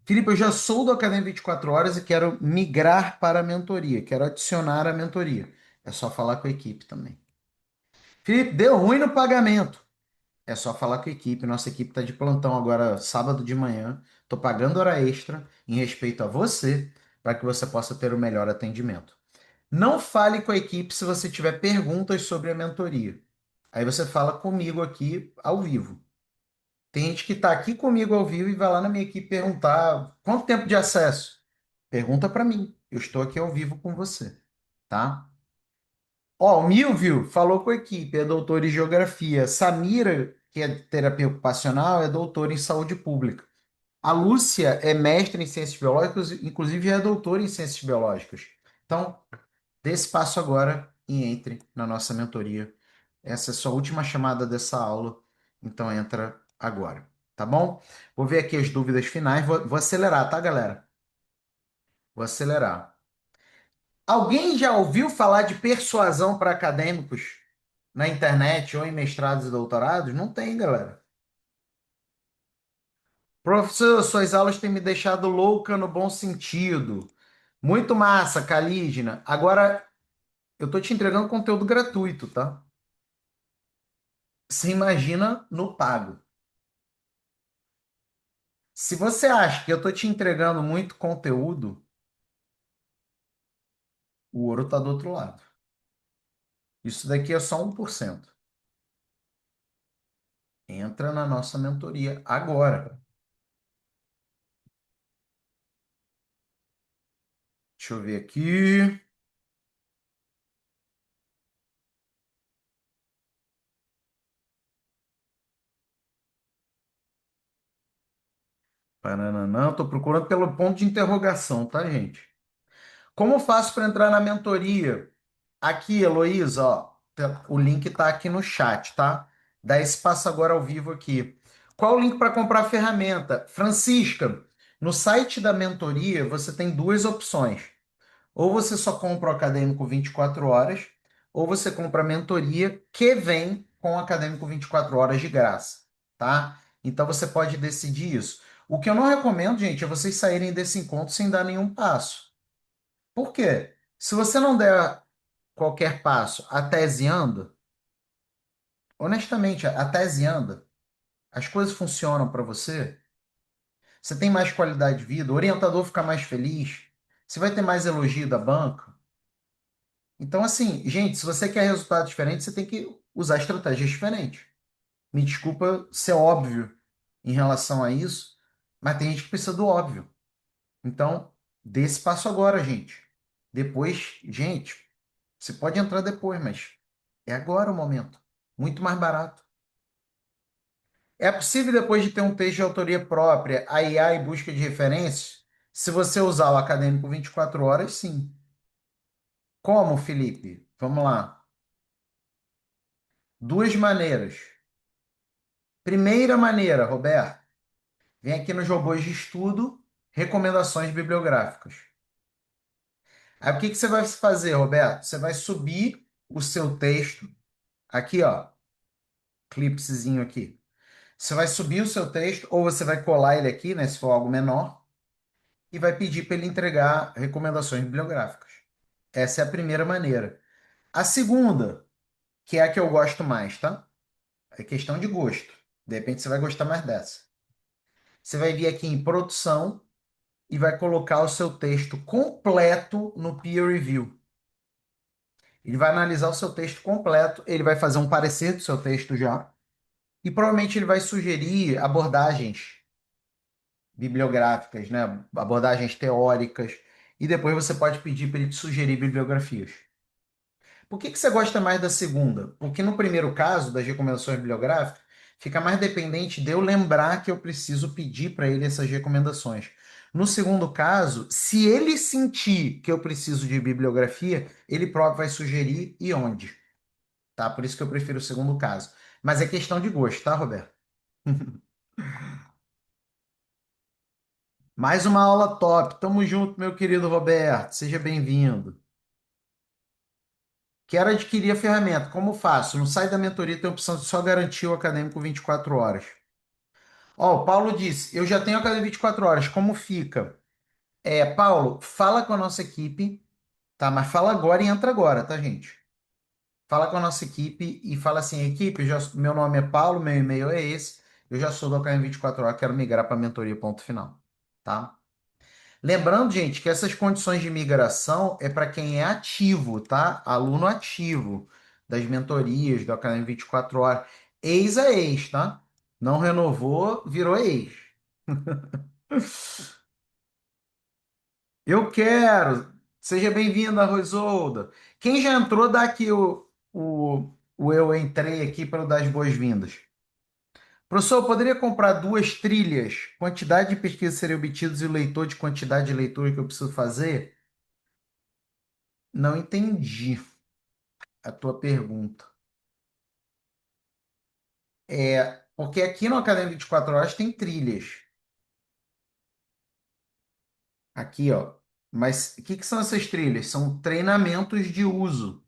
Felipe, eu já sou do Academia 24 Horas e quero migrar para a mentoria, quero adicionar a mentoria. É só falar com a equipe também. Felipe, deu ruim no pagamento. É só falar com a equipe. Nossa equipe está de plantão agora, sábado de manhã. Estou pagando hora extra em respeito a você, para que você possa ter o melhor atendimento. Não fale com a equipe se você tiver perguntas sobre a mentoria. Aí você fala comigo aqui ao vivo. Tem gente que está aqui comigo ao vivo e vai lá na minha equipe perguntar quanto tempo de acesso. Pergunta para mim. Eu estou aqui ao vivo com você, tá? Ó, o Milvio falou com a equipe, é doutor em geografia. Samira, que é terapia ocupacional, é doutora em saúde pública. A Lúcia é mestre em ciências biológicas, inclusive é doutora em ciências biológicas. Então, dê esse passo agora e entre na nossa mentoria. Essa é a sua última chamada dessa aula, então entra agora, tá bom? Vou ver aqui as dúvidas finais, vou acelerar, tá, galera? Vou acelerar. Alguém já ouviu falar de persuasão para acadêmicos na internet ou em mestrados e doutorados? Não tem, galera. Professor, suas aulas têm me deixado louca no bom sentido. Muito massa, Calígena. Agora, eu tô te entregando conteúdo gratuito, tá? Você imagina no pago. Se você acha que eu tô te entregando muito conteúdo, o ouro tá do outro lado. Isso daqui é só 1%. Entra na nossa mentoria agora. Deixa eu ver aqui. Parananã, tô procurando pelo ponto de interrogação, tá, gente? Como faço para entrar na mentoria? Aqui, Heloísa, ó, o link tá aqui no chat, tá? Dá esse passo agora ao vivo aqui. Qual o link para comprar a ferramenta? Francisca, no site da mentoria você tem duas opções. Ou você só compra o Acadêmico 24 horas, ou você compra a mentoria que vem com o Acadêmico 24 horas de graça, tá? Então você pode decidir isso. O que eu não recomendo, gente, é vocês saírem desse encontro sem dar nenhum passo. Por quê? Se você não der qualquer passo, a tese anda, honestamente, a tese anda, as coisas funcionam para você, você tem mais qualidade de vida, o orientador fica mais feliz, você vai ter mais elogio da banca. Então, assim, gente, se você quer resultado diferente, você tem que usar estratégias diferentes. Me desculpa ser óbvio em relação a isso, mas tem gente que precisa do óbvio. Então, dê esse passo agora, gente. Depois, gente, você pode entrar depois, mas é agora o momento. Muito mais barato. É possível, depois de ter um texto de autoria própria, a IA e busca de referências, se você usar o Acadêmico 24 horas, sim. Como, Felipe? Vamos lá. Duas maneiras. Primeira maneira, Roberto, vem aqui nos robôs de estudo, recomendações bibliográficas. Aí o que que você vai fazer, Roberto? Você vai subir o seu texto, aqui, ó, clipsezinho aqui. Você vai subir o seu texto, ou você vai colar ele aqui, né, se for algo menor, e vai pedir para ele entregar recomendações bibliográficas. Essa é a primeira maneira. A segunda, que é a que eu gosto mais, tá? É questão de gosto. De repente você vai gostar mais dessa. Você vai vir aqui em produção e vai colocar o seu texto completo no peer review. Ele vai analisar o seu texto completo, ele vai fazer um parecer do seu texto já, e provavelmente ele vai sugerir abordagens bibliográficas, né? Abordagens teóricas, e depois você pode pedir para ele te sugerir bibliografias. Por que que você gosta mais da segunda? Porque no primeiro caso, das recomendações bibliográficas, fica mais dependente de eu lembrar que eu preciso pedir para ele essas recomendações. No segundo caso, se ele sentir que eu preciso de bibliografia, ele próprio vai sugerir e onde, tá? Por isso que eu prefiro o segundo caso. Mas é questão de gosto, tá, Roberto? Mais uma aula top. Tamo junto, meu querido Roberto. Seja bem-vindo. Quero adquirir a ferramenta. Como faço? No site da mentoria tem a opção de só garantir o acadêmico 24 horas. Ó, o Paulo disse: eu já tenho a academia 24 horas. Como fica? Paulo, fala com a nossa equipe, tá? Mas fala agora e entra agora, tá, gente? Fala com a nossa equipe e fala assim: equipe, meu nome é Paulo, meu e-mail é esse. Eu já sou do Academia 24 horas, quero migrar para a mentoria, ponto final, tá? Lembrando, gente, que essas condições de migração é para quem é ativo, tá? Aluno ativo das mentorias do Academia 24 horas. Ex é ex, tá? Não renovou, virou ex. Eu quero. Seja bem-vinda, Rosolda. Quem já entrou, dá aqui o eu entrei aqui para eu dar as boas-vindas. Professor, eu poderia comprar duas trilhas? Quantidade de pesquisa seria obtidos e o leitor de quantidade de leitura que eu preciso fazer? Não entendi a tua pergunta. Porque aqui no Academia 24 Horas tem trilhas. Aqui, ó. Mas o que que são essas trilhas? São treinamentos de uso.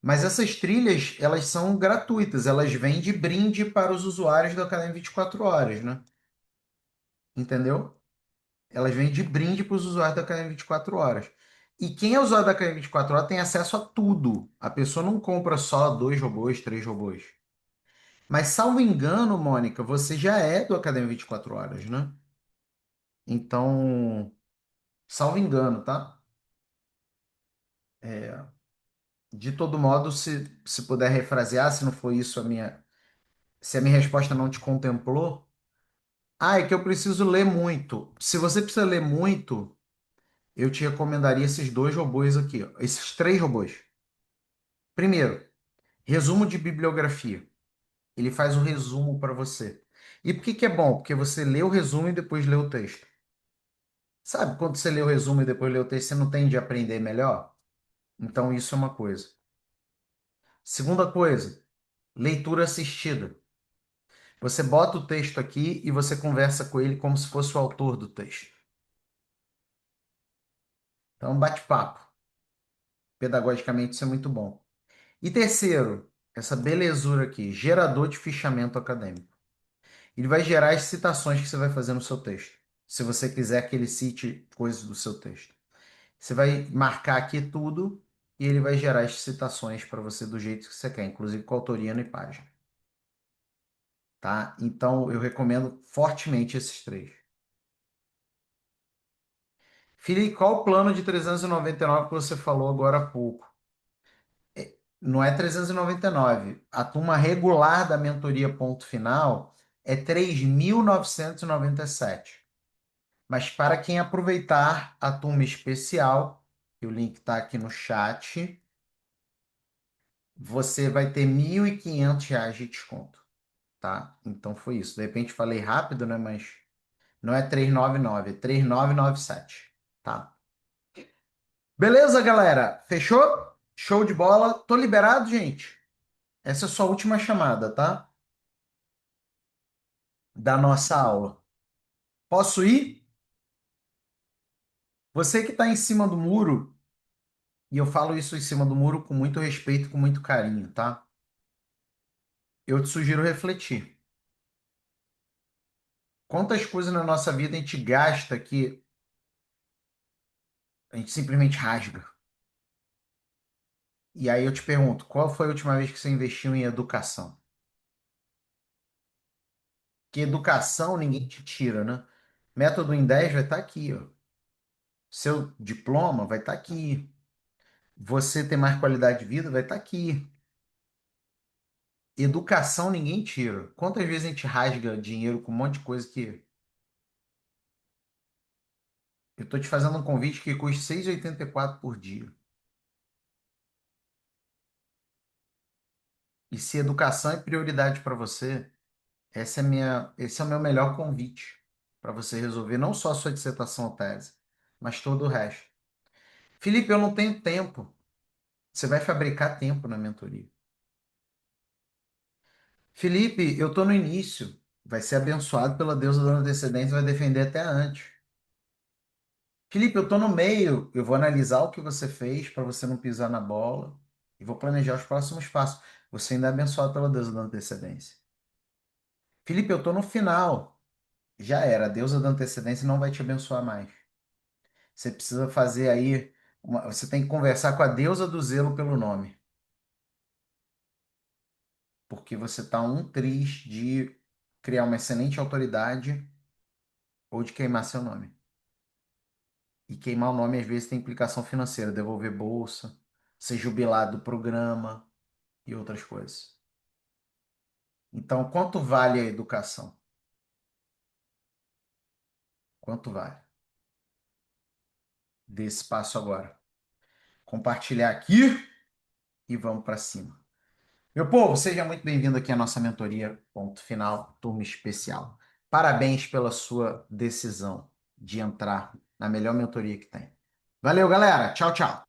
Mas essas trilhas, elas são gratuitas, elas vêm de brinde para os usuários da Academia 24 Horas, né? Entendeu? Elas vêm de brinde para os usuários da Academia 24 Horas. E quem é usuário da Academia 24 Horas tem acesso a tudo. A pessoa não compra só dois robôs, três robôs. Mas, salvo engano, Mônica, você já é do Academia 24 Horas, né? Então, salvo engano, tá? De todo modo, se puder refrasear, se não foi isso se a minha resposta não te contemplou. Ah, é que eu preciso ler muito. Se você precisa ler muito, eu te recomendaria esses dois robôs aqui, ó, esses três robôs. Primeiro, resumo de bibliografia. Ele faz o resumo para você. E por que que é bom? Porque você lê o resumo e depois lê o texto. Sabe, quando você lê o resumo e depois lê o texto, você não tende a aprender melhor? Então, isso é uma coisa. Segunda coisa, leitura assistida. Você bota o texto aqui e você conversa com ele como se fosse o autor do texto. Então, bate-papo. Pedagogicamente, isso é muito bom. E terceiro, essa belezura aqui, gerador de fichamento acadêmico. Ele vai gerar as citações que você vai fazer no seu texto. Se você quiser que ele cite coisas do seu texto. Você vai marcar aqui tudo e ele vai gerar as citações para você do jeito que você quer, inclusive com autoria e página. Tá? Então, eu recomendo fortemente esses três. Felipe, qual o plano de 399 que você falou agora há pouco? Não é 399. A turma regular da mentoria ponto final é 3.997. Mas para quem aproveitar a turma especial, que o link está aqui no chat, você vai ter R$ 1.500 de desconto, tá? Então foi isso. De repente falei rápido, né? Mas não é 399, é 3.997, tá? Beleza, galera? Fechou? Show de bola. Tô liberado, gente. Essa é a sua última chamada, tá? Da nossa aula. Posso ir? Você que está em cima do muro, e eu falo isso em cima do muro com muito respeito, com muito carinho, tá? Eu te sugiro refletir. Quantas coisas na nossa vida a gente gasta que a gente simplesmente rasga? E aí eu te pergunto, qual foi a última vez que você investiu em educação? Que educação ninguém te tira, né? Método em 10 vai estar aqui, ó. Seu diploma vai estar aqui. Você ter mais qualidade de vida vai estar aqui. Educação ninguém tira. Quantas vezes a gente rasga dinheiro com um monte de coisa que. Eu estou te fazendo um convite que custa 6,84 por dia. E se educação é prioridade para você, esse é o meu melhor convite para você resolver não só a sua dissertação ou tese, mas todo o resto. Felipe, eu não tenho tempo. Você vai fabricar tempo na mentoria. Felipe, eu estou no início. Vai ser abençoado pela deusa da antecedência, vai defender até antes. Felipe, eu estou no meio. Eu vou analisar o que você fez para você não pisar na bola e vou planejar os próximos passos. Você ainda é abençoado pela deusa da antecedência. Felipe, eu estou no final. Já era. A deusa da antecedência não vai te abençoar mais. Você precisa fazer aí. Você tem que conversar com a deusa do zelo pelo nome. Porque você está um triz de criar uma excelente autoridade ou de queimar seu nome. E queimar o nome às vezes tem implicação financeira, devolver bolsa, ser jubilado do programa e outras coisas. Então, quanto vale a educação? Quanto vale? Dê esse passo agora. Compartilhar aqui e vamos para cima. Meu povo, seja muito bem-vindo aqui à nossa mentoria, ponto final, turma especial. Parabéns pela sua decisão de entrar na melhor mentoria que tem. Valeu, galera. Tchau, tchau.